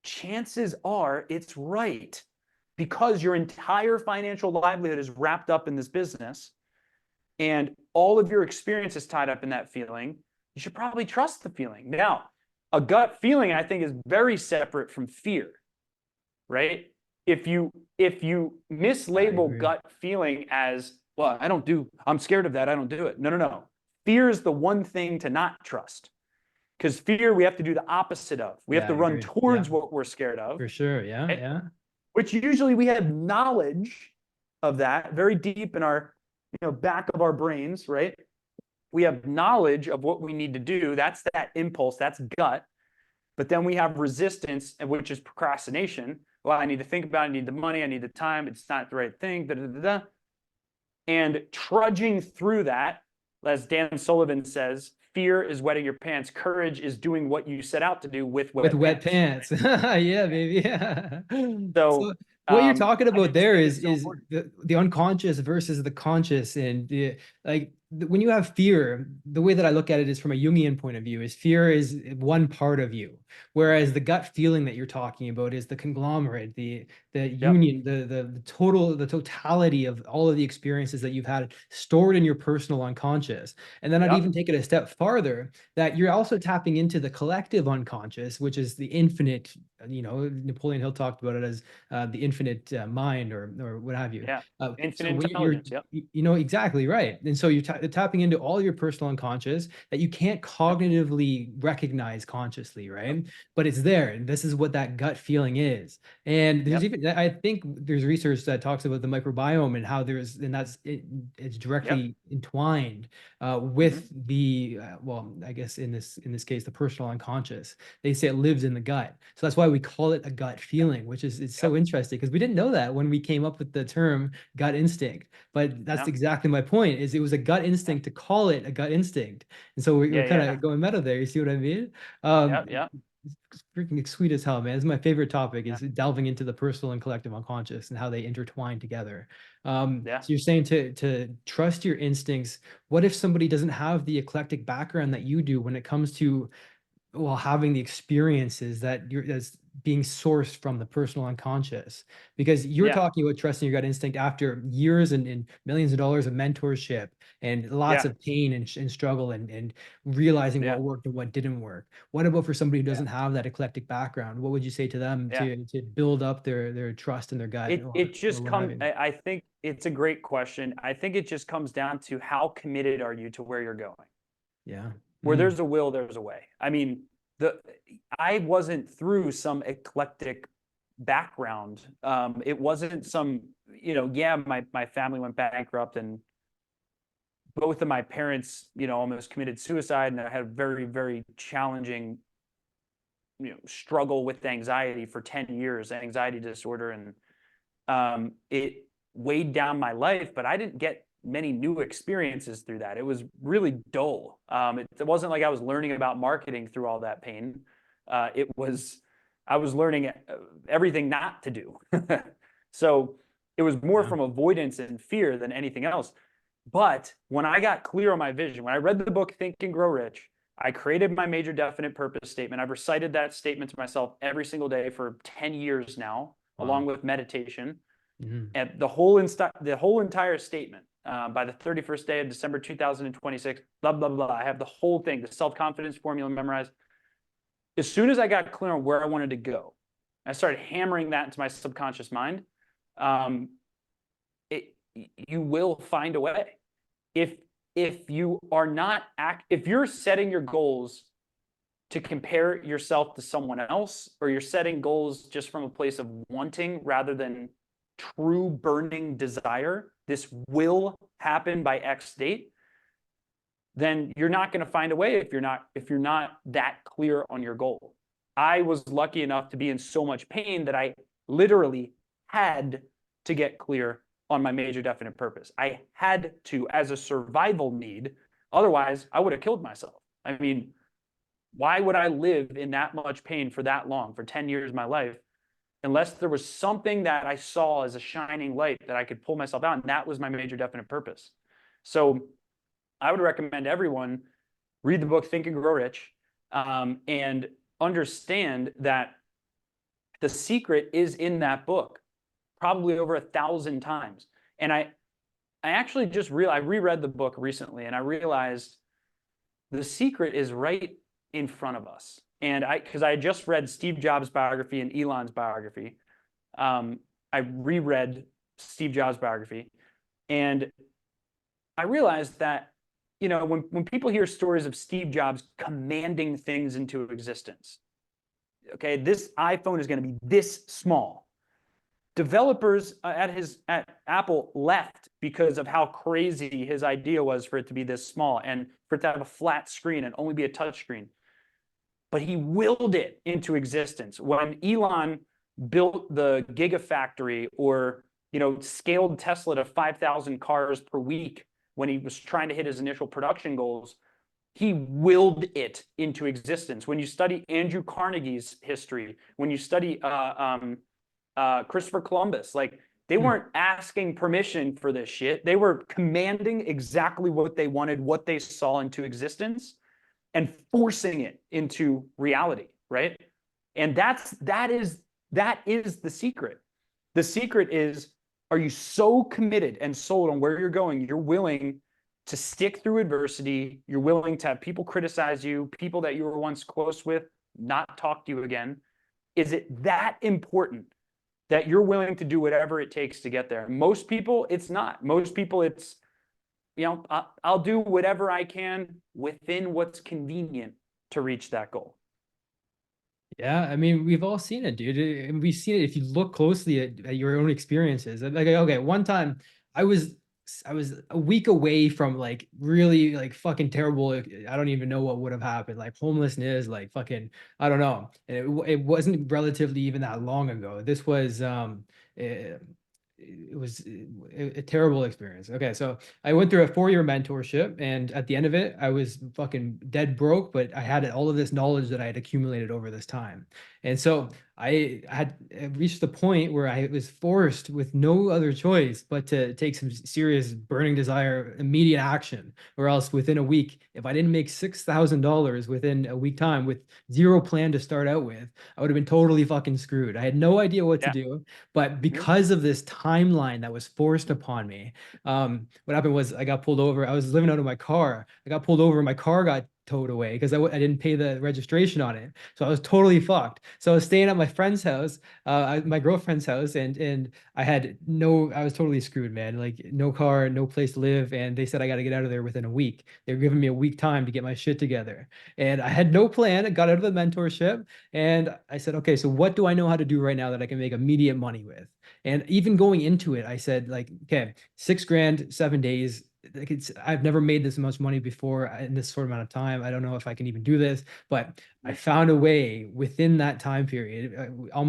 chances are it's right, because your entire financial livelihood is wrapped up in this business and all of your experience is tied up in that feeling. You should probably trust the feeling. Now, a gut feeling, I think, is very separate from fear, right? If you mislabel gut feeling as, well, I'm scared of that, I don't do it. No. Fear is the one thing to not trust. Because fear, we have to do the opposite of. We have to run towards what we're scared of. For sure, right? yeah. Which usually we have knowledge of that very deep in our, back of our brains, right? We have knowledge of what we need to do. That's that impulse, that's gut. But then we have resistance, which is procrastination. Well, I need to think about it, I need the money, I need the time, it's not the right thing, And trudging through that, as Dan Sullivan says, fear is wetting your pants. Courage is doing what you set out to do with wet pants. Yeah, baby. Yeah. So what you're talking about there is so the unconscious versus the conscious, and when you have fear, the way that I look at it is from a Jungian point of view, is fear is one part of you, whereas the gut feeling that you're talking about is the conglomerate, the union, the totality of all of the experiences that you've had stored in your personal unconscious. And then I'd even take it a step farther, that you're also tapping into the collective unconscious, which is the infinite. Napoleon Hill talked about it as the infinite mind, or what have you. Infinite intelligence. Exactly right. And so you're tapping into all your personal unconscious that you can't cognitively recognize consciously, right? But it's there, and this is what that gut feeling is. And there's even, I think there's research that talks about the microbiome and how it's directly entwined with the well, I guess in this case, the personal unconscious. They say it lives in the gut, so that's why we call it a gut feeling, which is, it's so interesting, because we didn't know that when we came up with the term gut instinct. But that's exactly my point, is it was a gut instinct to call it a gut instinct. And so we're kind of going meta there. You see what I mean? It's freaking sweet as hell, man. It's my favorite topic, is delving into the personal and collective unconscious and how they intertwine together. So you're saying to trust your instincts. What if somebody doesn't have the eclectic background that you do when it comes to, well, having the experiences that's being sourced from the personal unconscious? Because you're talking about trusting your gut instinct after years and millions of dollars of mentorship and lots of pain and struggle and realizing what worked and what didn't work. What about for somebody who doesn't have that eclectic background? What would you say to them to build up their trust in their gut? It just comes, I think it's a great question. I think it just comes down to how committed are you to where you're going? Yeah. Where there's a will, there's a way. I mean, I wasn't through some eclectic background. It wasn't some, my family went bankrupt and both of my parents, almost committed suicide, and I had a very, very challenging, struggle with anxiety for 10 years, anxiety disorder. And it weighed down my life, but I didn't get many new experiences through that. It was really dull. It wasn't like I was learning about marketing through all that pain. I was learning everything not to do. So it was more from avoidance and fear than anything else. But when I got clear on my vision, when I read the book Think and Grow Rich, I created my major definite purpose statement. I've recited that statement to myself every single day for 10 years now, along with meditation. And the whole entire statement, by the 31st day of December 2026, blah, blah, blah. I have the whole thing, the self-confidence formula memorized. As soon as I got clear on where I wanted to go, I started hammering that into my subconscious mind. You will find a way. If you are not if you're setting your goals to compare yourself to someone else, or you're setting goals just from a place of wanting rather than true burning desire, this will happen by X date, then you're not going to find a way if you're not that clear on your goal. I was lucky enough to be in so much pain that I literally had to get clear on my major definite purpose. I had to, as a survival need. Otherwise, I would have killed myself. I mean, why would I live in that much pain for that long, for 10 years of my life, unless there was something that I saw as a shining light that I could pull myself out? And that was my major definite purpose. So I would recommend everyone read the book Think and Grow Rich, and understand that the secret is in that book, probably over 1,000 times. And I actually just I reread the book recently, and I realized the secret is right in front of us. And because I just read Steve Jobs' biography and Elon's biography, I reread Steve Jobs' biography, and I realized that, you know, when people hear stories of Steve Jobs commanding things into existence, okay, this iPhone is going to be this small. Developers at Apple left because of how crazy his idea was for it to be this small and for it to have a flat screen and only be a touch screen. But he willed it into existence. When Elon built the Gigafactory, or, you know, scaled Tesla to 5,000 cars per week when he was trying to hit his initial production goals, he willed it into existence. When you study Andrew Carnegie's history, when you study Christopher Columbus, like, they weren't asking permission for this shit. They were commanding exactly what they wanted, what they saw into existence, and forcing it into reality, right? And that is the secret. The secret is, are you so committed and sold on where you're going, you're willing to stick through adversity, you're willing to have people criticize you, people that you were once close with not talk to you again? Is it that important that you're willing to do whatever it takes to get there? Most people, it's not. Most people, it's, you know, I'll do whatever I can within what's convenient to reach that goal. Yeah, I mean, we've all seen it, dude. And we've seen it if you look closely at your own experiences. Like, okay, one time I was a week away from like really like fucking terrible. I don't even know what would have happened. Like homelessness, like fucking, I don't know. And it wasn't relatively even that long ago. This was it was a terrible experience. Okay, so I went through a 4-year mentorship, and at the end of it, I was fucking dead broke, but I had all of this knowledge that I had accumulated over this time. And so I had reached the point where I was forced with no other choice but to take some serious burning desire, immediate action, or else within a week, if I didn't make $6,000 within a week time with zero plan to start out with, I would have been totally fucking screwed. I had no idea what to do, but because of this timeline that was forced upon me, what happened was I got pulled over. I was living out of my car. I got pulled over. My car got towed away because I didn't pay the registration on it. So I was totally fucked. So I was staying at my friend's house, my girlfriend's house, and I was totally screwed, man. Like no car, no place to live. And they said I got to get out of there within a week. They were giving me a week time to get my shit together. And I had no plan. I got out of the mentorship and I said, okay, so what do I know how to do right now that I can make immediate money with? And even going into it, I said like, okay, 6 grand, 7 days. Like I've never made this much money before in this short amount of time. I don't know if I can even do this, but I found a way within that time period.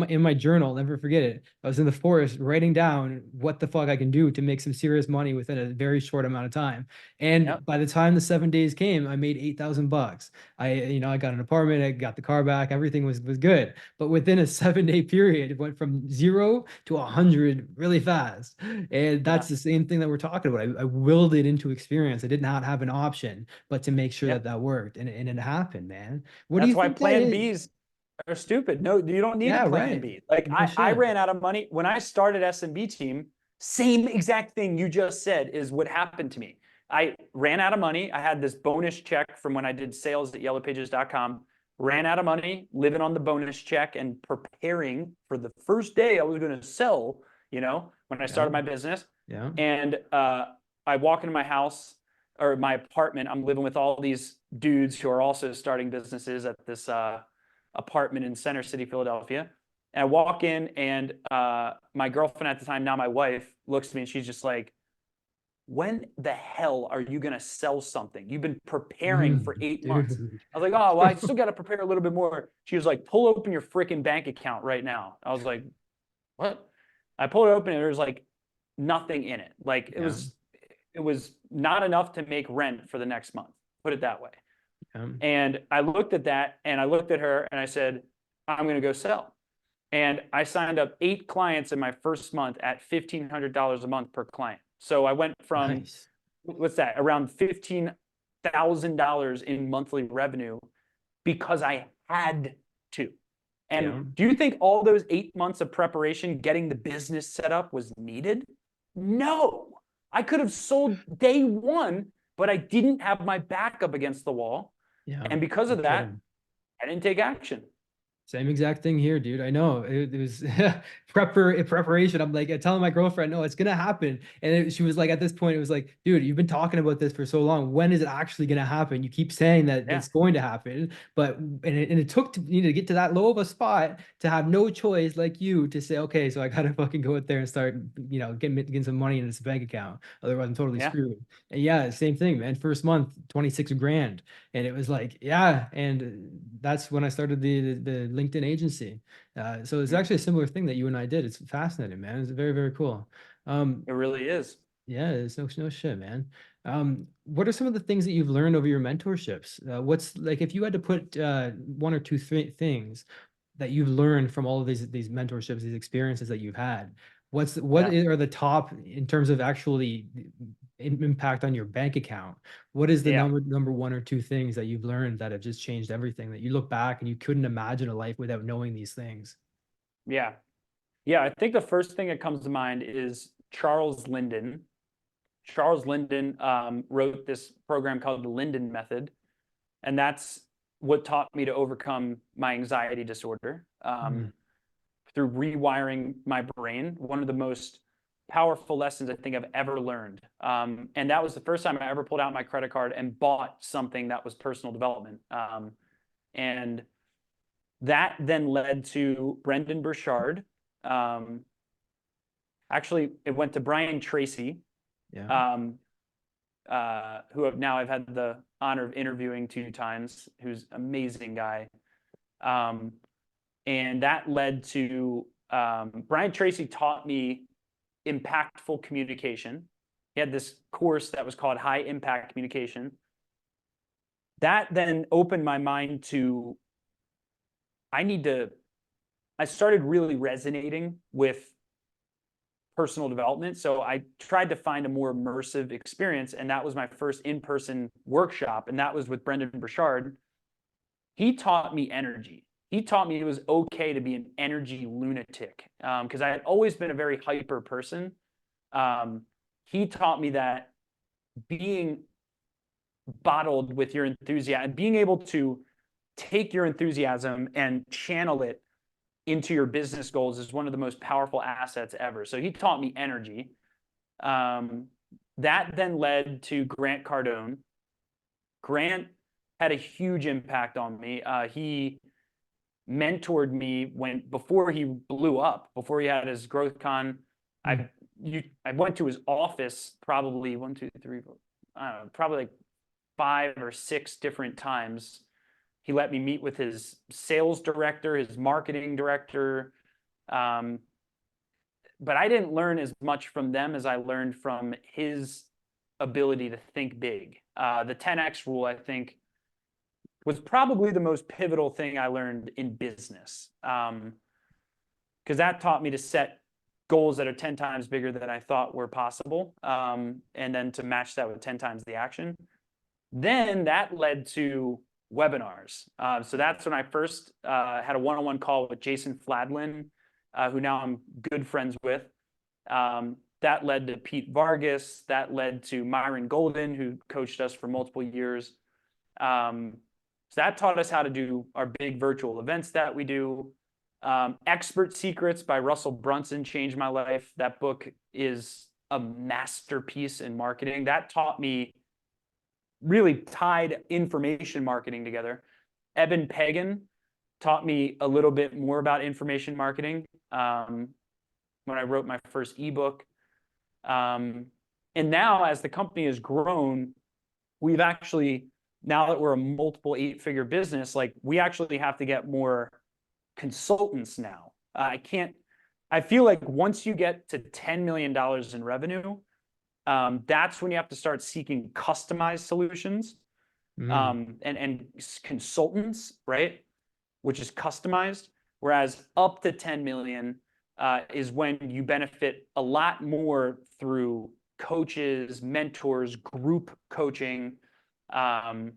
In my journal, never forget it. I was in the forest writing down what the fuck I can do to make some serious money within a very short amount of time. And by the time the 7 days came, I made $8,000. I got an apartment, I got the car back, everything was good. But within a 7-day period, it went from 0 to 100 really fast. And that's the same thing that we're talking about. I willed it into experience. I did not have an option but to make sure that worked, and it happened, man. What do you think Plan Bs are stupid. No, you don't need a plan B. Like I ran out of money when I started SMB team. Same exact thing you just said is what happened to me. I ran out of money. I had this bonus check from when I did sales at yellowpages.com. Ran out of money, living on the bonus check and preparing for the first day I was going to sell, when I started my business. Yeah. And I walk into my house or my apartment. I'm living with all these dudes who are also starting businesses at this apartment in Center City, Philadelphia. And I walk in, and my girlfriend at the time, now my wife, looks at me and she's just like, when the hell are you going to sell something? You've been preparing for 8 months. Dude. I was like, oh, well, I still got to prepare a little bit more. She was like, pull open your freaking bank account right now. I was like, what? I pulled it open and there was like nothing in it. Like it was not enough to make rent for the next month, put it that way. And I looked at that and I looked at her and I said, I'm going to go sell. And I signed up 8 clients in my first month at $1,500 a month per client. So I went from, Nice. what's that, around $15,000 in monthly revenue because I had to. And do you think all those 8 months of preparation, getting the business set up, was needed? No. I could have sold day one, but I didn't have my back up against the wall. And because of that, I didn't take action. Same exact thing here, dude. I know it was preparation. I'm like, I telling my girlfriend, no, it's gonna happen. And she was like, at this point, it was like, dude, you've been talking about this for so long. When is it actually gonna happen? You keep saying that it's going to happen, but it took me to get to that low of a spot to have no choice, like you, to say, okay, so I gotta fucking go out there and start, getting some money in this bank account. Otherwise, I'm totally screwed. And same thing, man. First month, 26 grand, and it was like, and that's when I started the LinkedIn agency. So it's actually a similar thing that you and I did. It's fascinating, man. It's very, very cool. It really is. Yeah, it's no shit, man. What are some of the things that you've learned over your mentorships? What's like, if you had to put 1 or 2 things that you've learned from all of these mentorships, these experiences that you've had, what are the top in terms of actually impact on your bank account? What is the number 1 or 2 things that you've learned that have just changed everything, that you look back and you couldn't imagine a life without knowing these things? Yeah. I think the first thing that comes to mind is Charles Linden. Charles Linden wrote this program called the Linden Method, and that's what taught me to overcome my anxiety disorder through rewiring my brain. One of the most powerful lessons I think I've ever learned. And that was the first time I ever pulled out my credit card and bought something that was personal development. And that then led to Brendan Burchard. Actually, it went to Brian Tracy, who I've had the honor of interviewing 2 times, who's an amazing guy. And that led to Brian Tracy taught me impactful communication. He had this course that was called High Impact Communication. That then opened my mind to, I started really resonating with personal development. So I tried to find a more immersive experience, and that was my first in-person workshop, and that was with Brendan Burchard. He taught me energy. He taught me it was okay to be an energy lunatic, because I had always been a very hyper person. He taught me that being bottled with your enthusiasm, being able to take your enthusiasm and channel it into your business goals is one of the most powerful assets ever. So he taught me energy. That then led to Grant Cardone. Grant had a huge impact on me. He mentored me before he blew up, before he had his growth con. I went to his office probably 1, 2, 3, 4, I don't know, probably like 5 or 6 different times. He let me meet with his sales director, his marketing director. But I didn't learn as much from them as I learned from his ability to think big. The 10X rule, I think, was probably the most pivotal thing I learned in business. Because that taught me to set goals that are 10 times bigger than I thought were possible. And then to match that with 10 times the action. Then that led to webinars. So that's when I first had a one-on-one call with Jason Fladlin, who now I'm good friends with. That led to Pete Vargas. That led to Myron Golden, who coached us for multiple years. So that taught us how to do our big virtual events that we do. Expert Secrets by Russell Brunson changed my life. That book is a masterpiece in marketing. That taught me, really tied information marketing together. Eben Pagan taught me a little bit more about information marketing when I wrote my first ebook. And now as the company has grown, we've actually, now that we're a multiple 8-figure business, like we actually have to get more consultants now. I feel like once you get to $10 million in revenue, that's when you have to start seeking customized solutions and consultants, right? Which is customized. Whereas up to 10 million is when you benefit a lot more through coaches, mentors, group coaching, and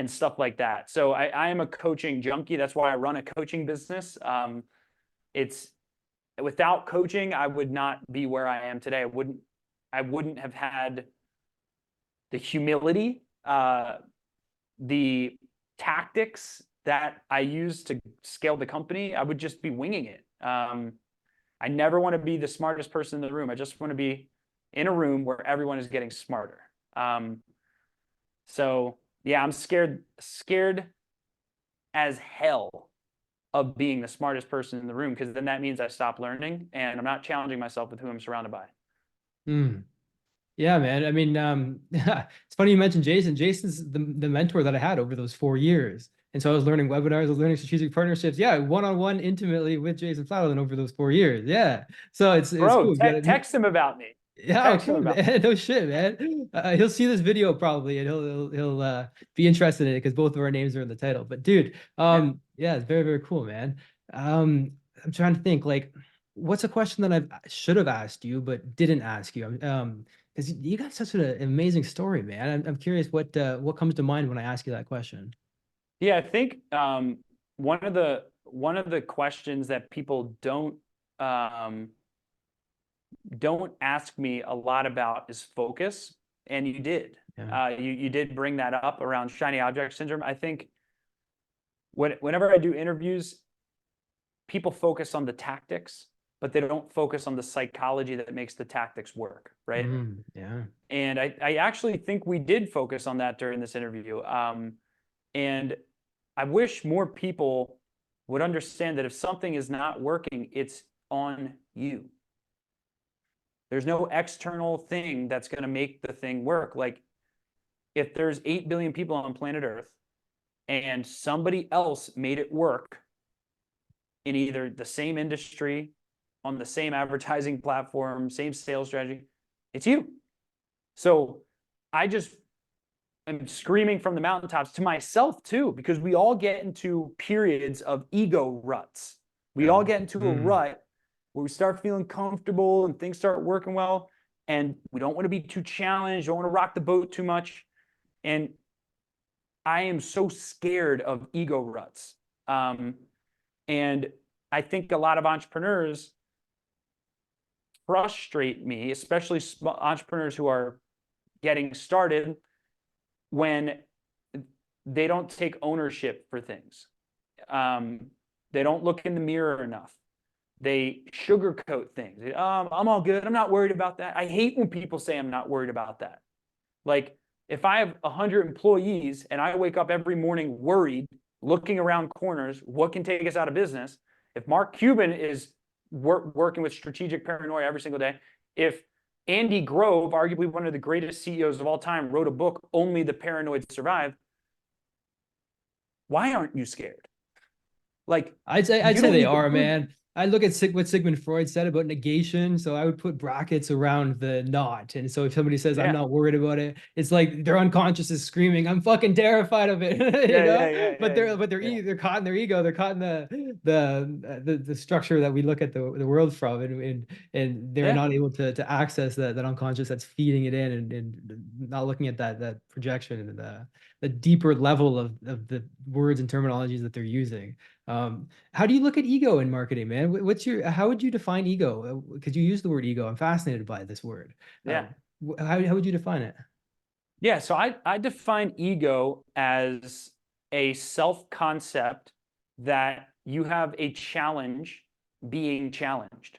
stuff like that. So I am a coaching junkie. That's why I run a coaching business. It's without coaching, I would not be where I am today. I wouldn't have had the humility, the tactics that I use to scale the company. I would just be winging it. I never want to be the smartest person in the room. I just want to be in a room where everyone is getting smarter. So yeah, I'm scared as hell of being the smartest person in the room, because then that means I stop learning and I'm not challenging myself with who I'm surrounded by. Yeah, man. I mean, it's funny you mentioned Jason. Jason's the mentor that I had over those 4 years. And so I was learning webinars, I was learning strategic partnerships. Yeah, one-on-one intimately with Jason Fladlin over those 4 years. Yeah. So it's Bro, cool. text him about me. Yeah, Text okay, him about man. No shit, man. He'll see this video probably, and he'll be interested in it because both of our names are in the title. But dude, yeah, it's very, very cool, man. I'm trying to think, like, what's a question that I should have asked you but didn't ask you? Because you got such an amazing story, man. I'm curious what comes to mind when I ask you that question. Yeah, I think one of the questions that people don't ask me a lot about is focus, and you did. Yeah. You did bring that up around shiny object syndrome. I think whenever I do interviews, people focus on the tactics, but they don't focus on the psychology that makes the tactics work, right? Yeah. And I actually think we did focus on that during this interview. And I wish more people would understand that if something is not working, it's on you. There's no external thing that's going to make the thing work. Like if there's 8 billion people on planet Earth and somebody else made it work in either the same industry, on the same advertising platform, same sales strategy, it's you. So I just am screaming from the mountaintops to myself too, because we all get into periods of ego ruts. We all get into a rut where we start feeling comfortable and things start working well, and we don't want to be too challenged, don't want to rock the boat too much. And I am so scared of ego ruts. And I think a lot of entrepreneurs frustrate me, especially entrepreneurs who are getting started, when they don't take ownership for things. They don't look in the mirror enough. They sugarcoat things. I'm all good. I'm not worried about that. I hate when people say I'm not worried about that. Like if I have 100 employees and I wake up every morning worried, looking around corners, what can take us out of business? If Mark Cuban is working with strategic paranoia every single day, if Andy Grove, arguably one of the greatest CEOs of all time, wrote a book, Only the Paranoid Survive, why aren't you scared? Like I'd say they are, man. I look at what Sigmund Freud said about negation, so I would put brackets around the not. And so if somebody says I'm not worried about it, it's like their unconscious is screaming, "I'm fucking terrified of it," you know. But they're caught in their ego. They're caught in the structure that we look at the world from, and they're not able to access that unconscious that's feeding it in, and not looking at that projection and the deeper level of the words and terminologies that they're using. How do you look at ego in marketing, man? How would you define ego? Because you use the word ego. I'm fascinated by this word. Yeah. How would you define it? Yeah. So I define ego as a self-concept that you have a challenge being challenged.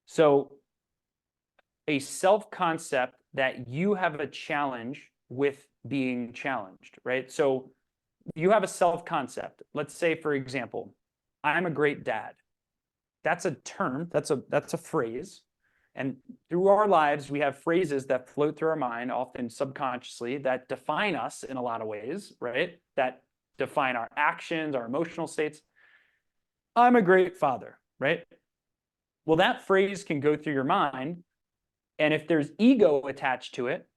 So a self-concept that you have a challenge with being challenged, right? So you have a self-concept. Let's say, for example, I'm a great dad. That's a term, that's a phrase. And through our lives, we have phrases that float through our mind, often subconsciously, that define us in a lot of ways, right? That define our actions, our emotional states. I'm a great father, right? Well, that phrase can go through your mind. And if there's ego attached to it,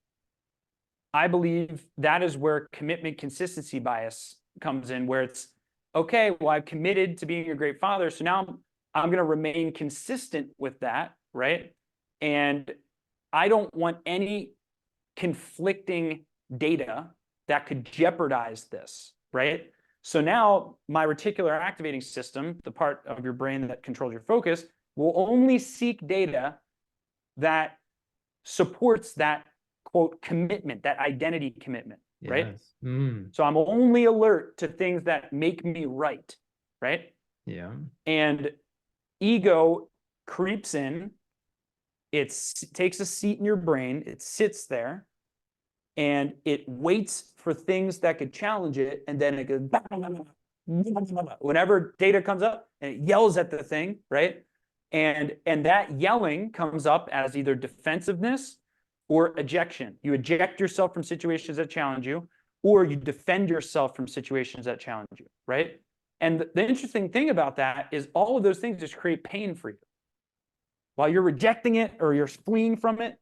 I believe that is where commitment consistency bias comes in, where it's, okay, well, I've committed to being a great father. So now I'm going to remain consistent with that, right? And I don't want any conflicting data that could jeopardize this, right? So now my reticular activating system, the part of your brain that controls your focus, will only seek data that supports that, quote, commitment, that identity commitment, right? Yes. Mm. So I'm only alert to things that make me right, right? Yeah. And ego creeps in, it takes a seat in your brain, it sits there, and it waits for things that could challenge it, and then it goes, whenever data comes up, and it yells at the thing, right? And that yelling comes up as either defensiveness or ejection. You eject yourself from situations that challenge you, or you defend yourself from situations that challenge you, right? And the interesting thing about that is all of those things just create pain for you. While you're rejecting it or you're fleeing from it,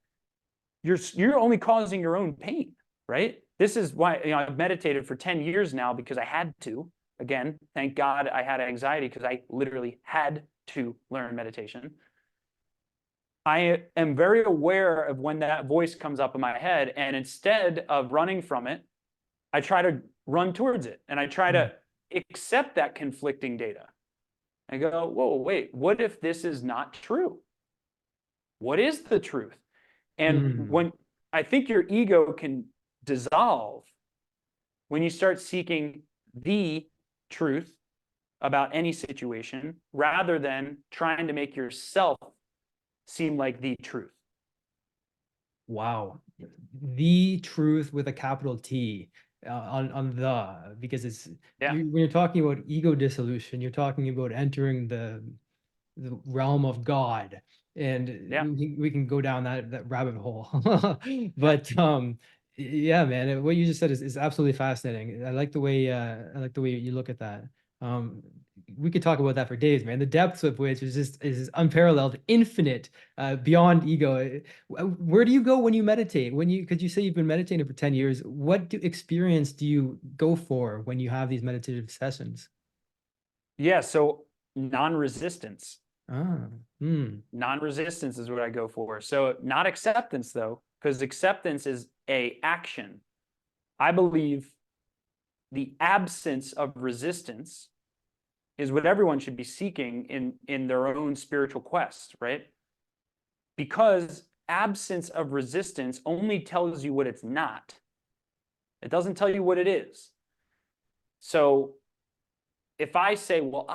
you're only causing your own pain, right? This is why, you know, I've meditated for 10 years now because I had to. Again, thank God I had anxiety because I literally had to learn meditation. I am very aware of when that voice comes up in my head, and instead of running from it, I try to run towards it, and I try to accept that conflicting data. I go, whoa, wait, what if this is not true? What is the truth? And when I think your ego can dissolve when you start seeking the truth about any situation rather than trying to make yourself seem like the truth. Wow. The truth with a capital T on the, because it's, when you're talking about ego dissolution, you're talking about entering the realm of God. And we can go down that rabbit hole. But yeah, man, what you just said is absolutely fascinating. I like the way you look at that. We could talk about that for days, man. The depths of which is unparalleled, infinite, beyond ego. Where do you go when you meditate? Because you say you've been meditating for 10 years, what experience do you go for when you have these meditative sessions? Yeah, so non-resistance. Ah, Non-resistance is what I go for. So not acceptance, though, because acceptance is a action. I believe the absence of resistance is what everyone should be seeking in their own spiritual quest, right? Because absence of resistance only tells you what it's not. It doesn't tell you what it is. So if I say, well,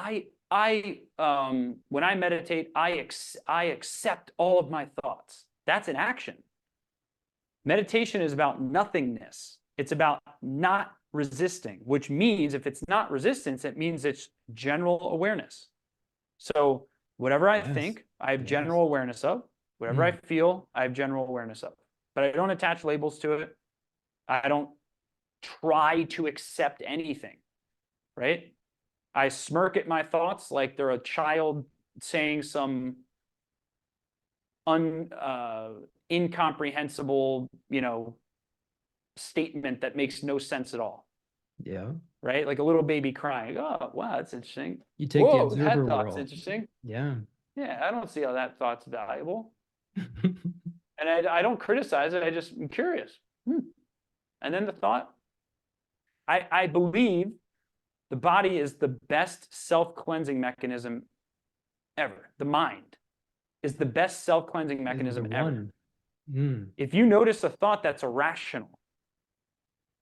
when I meditate, I accept all of my thoughts. That's an action. Meditation is about nothingness. It's about not resisting, which means if it's not resistance, it means it's general awareness. So whatever I think, I have general awareness of. Whatever I feel, I have general awareness of. But I don't attach labels to it. I don't try to accept anything, right? I smirk at my thoughts like they're a child saying some incomprehensible, statement that makes no sense at all. yeah. Right? Like a little baby crying. Oh, wow, that's interesting. You take the Whoa, observer that thought's world. interesting. Yeah. Yeah, I don't see how that thought's valuable. And I don't criticize it. I just am curious. And then the thought, I believe the body is the best self-cleansing mechanism ever. The mind is the best self-cleansing mechanism ever. If you notice a thought that's irrational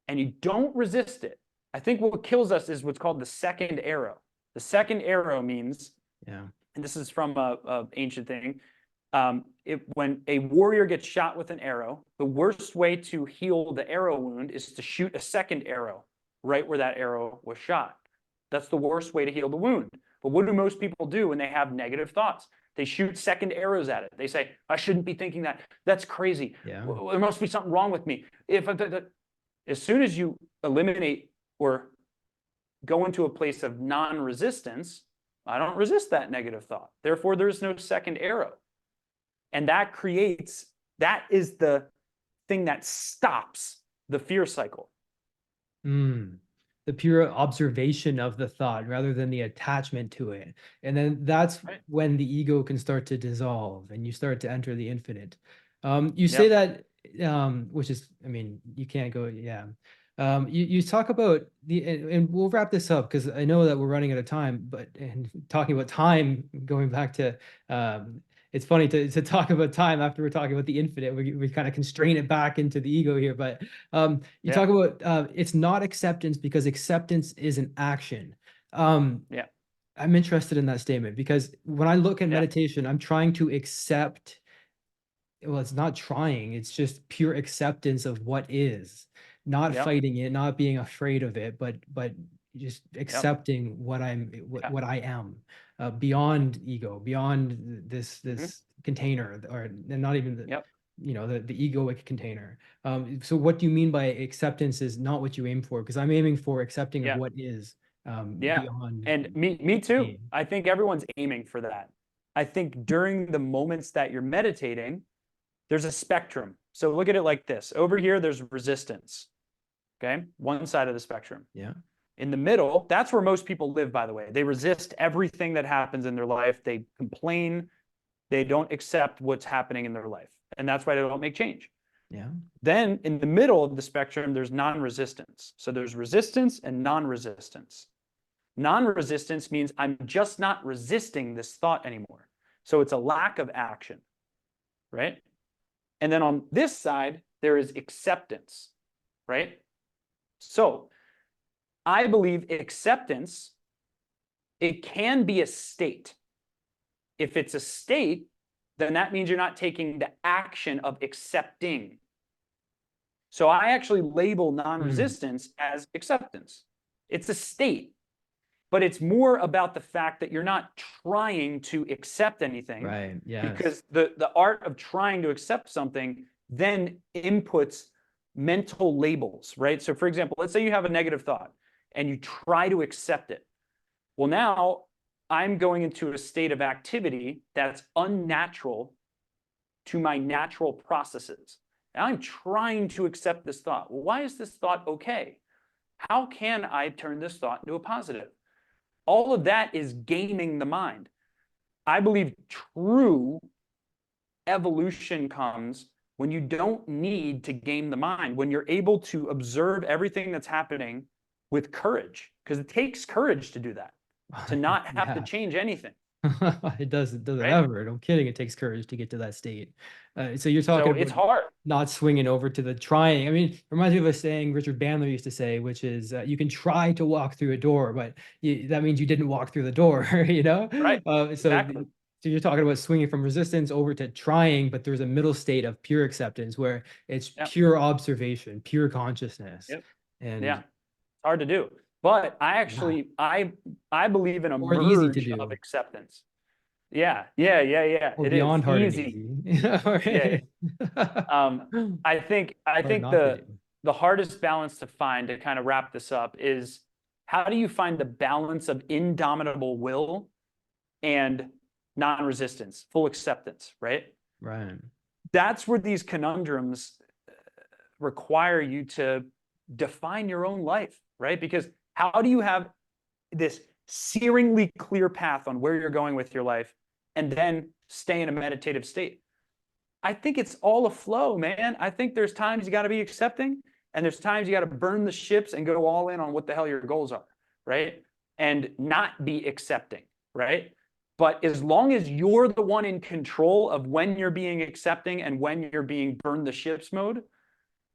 and you don't resist it, I think what kills us is what's called the second arrow. The second arrow means, and this is from a ancient thing, when a warrior gets shot with an arrow, the worst way to heal the arrow wound is to shoot a second arrow. right where that arrow was shot. That's the worst way to heal the wound. But what do most people do when they have negative thoughts? They shoot second arrows at it. They say, I shouldn't be thinking that. That's crazy. Yeah. There must be something wrong with me. As soon as you eliminate or go into a place of non-resistance, I don't resist that negative thought. Therefore, there is no second arrow. And that is the thing that stops the fear cycle. The pure observation of the thought rather than the attachment to it. And then that's when the ego can start to dissolve and you start to enter the infinite. You say that, which is, I mean, you can't go, you talk about and we'll wrap this up because I know that we're running out of time, but and talking about time, going back to, it's funny to talk about time after we're talking about the infinite. We kind of constrain it back into the ego here, but you talk about it's not acceptance because acceptance is an action. I'm interested in that statement because when I look at meditation, I'm trying to accept. Well, it's not trying, it's just pure acceptance of what is, not fighting it, not being afraid of it, but just accepting what what I am, beyond ego, beyond this container, or not even the the egoic container. So what do you mean by acceptance is not what you aim for? Because I'm aiming for accepting of what is, beyond. And me too. I think everyone's aiming for that. I think during the moments that you're meditating, there's a spectrum. So look at it like this. Over here, there's resistance. Okay, one side of the spectrum. In the middle, that's where most people live, by the way. They resist everything that happens in their life. They complain. They don't accept what's happening in their life. And that's why they don't make change. Then in the middle of the spectrum, there's non-resistance. So there's resistance and non-resistance. Non-resistance means I'm just not resisting this thought anymore. So it's a lack of action, right? And then on this side, there is acceptance, right? So I believe acceptance, it can be a state. If it's a state, then that means you're not taking the action of accepting. So I actually label non-resistance as acceptance. It's a state, but it's more about the fact that you're not trying to accept anything. Right. Yeah. Because the art of trying to accept something then inputs mental labels, right? So for example, let's say you have a negative thought and you try to accept it. Well, now I'm going into a state of activity that's unnatural to my natural processes. Now I'm trying to accept this thought. Well, why is this thought okay? How can I turn this thought into a positive? All of that is gaming the mind. I believe true evolution comes when you don't need to game the mind, when you're able to observe everything that's happening with courage, because it takes courage to do that, to not have to change anything. It doesn't ever. No kidding. It takes courage to get to that state. So you're talking about it's hard. Not swinging over to the trying. I mean, it reminds me of a saying Richard Bandler used to say, which is you can try to walk through a door, but that means you didn't walk through the door, you know? Right. Exactly. So you're talking about swinging from resistance over to trying, but there's a middle state of pure acceptance where it's pure observation, pure consciousness. And it's hard to do. But I actually, I believe in a merge of acceptance. It beyond is hard easy. And easy. I think the hardest balance to find, to kind of wrap this up, is how do you find the balance of indomitable will and non-resistance, full acceptance, right? Right. That's where these conundrums require you to define your own life, right? Because how do you have this searingly clear path on where you're going with your life and then stay in a meditative state? I think it's all a flow, man. I think there's times you got to be accepting, and there's times you got to burn the ships and go all in on what the hell your goals are, right? And not be accepting, right? But as long as you're the one in control of when you're being accepting and when you're being burn the ships mode,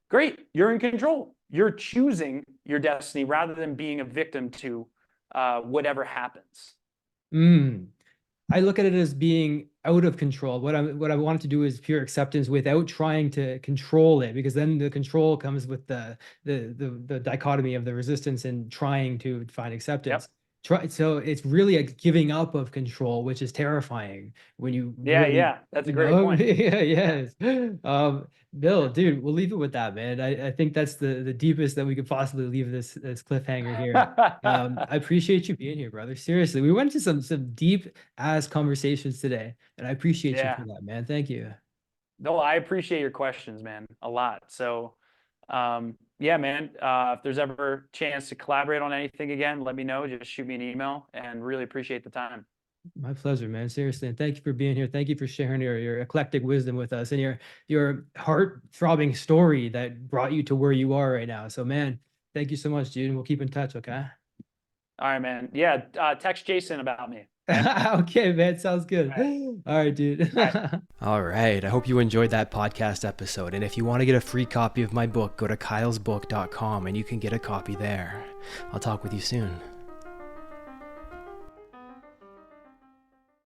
great, you're in control. You're choosing your destiny rather than being a victim to whatever happens. I look at it as being out of control. What I want to do is pure acceptance without trying to control it, because then the control comes with the dichotomy of the resistance and trying to find acceptance. So it's really a giving up of control, which is terrifying when you really, that's a great point. Yeah, yes. Bill, dude, we'll leave it with that, man. I think that's the deepest that we could possibly leave this cliffhanger here. I appreciate you being here, brother. Seriously, we went to some deep ass conversations today, and I appreciate you for that, man. Thank you. No, I appreciate your questions, man, a lot. So, yeah, man, if there's ever a chance to collaborate on anything again, let me know. Just shoot me an email, and really appreciate the time. My pleasure, man. Seriously, and thank you for being here. Thank you for sharing your eclectic wisdom with us and your heart-throbbing story that brought you to where you are right now. So, man, thank you so much, dude. And we'll keep in touch, okay? All right, man. Yeah, text Jason about me. Okay, man. Sounds good. All right, dude. All right. I hope you enjoyed that podcast episode. And if you want to get a free copy of my book, go to kylesbook.com and you can get a copy there. I'll talk with you soon.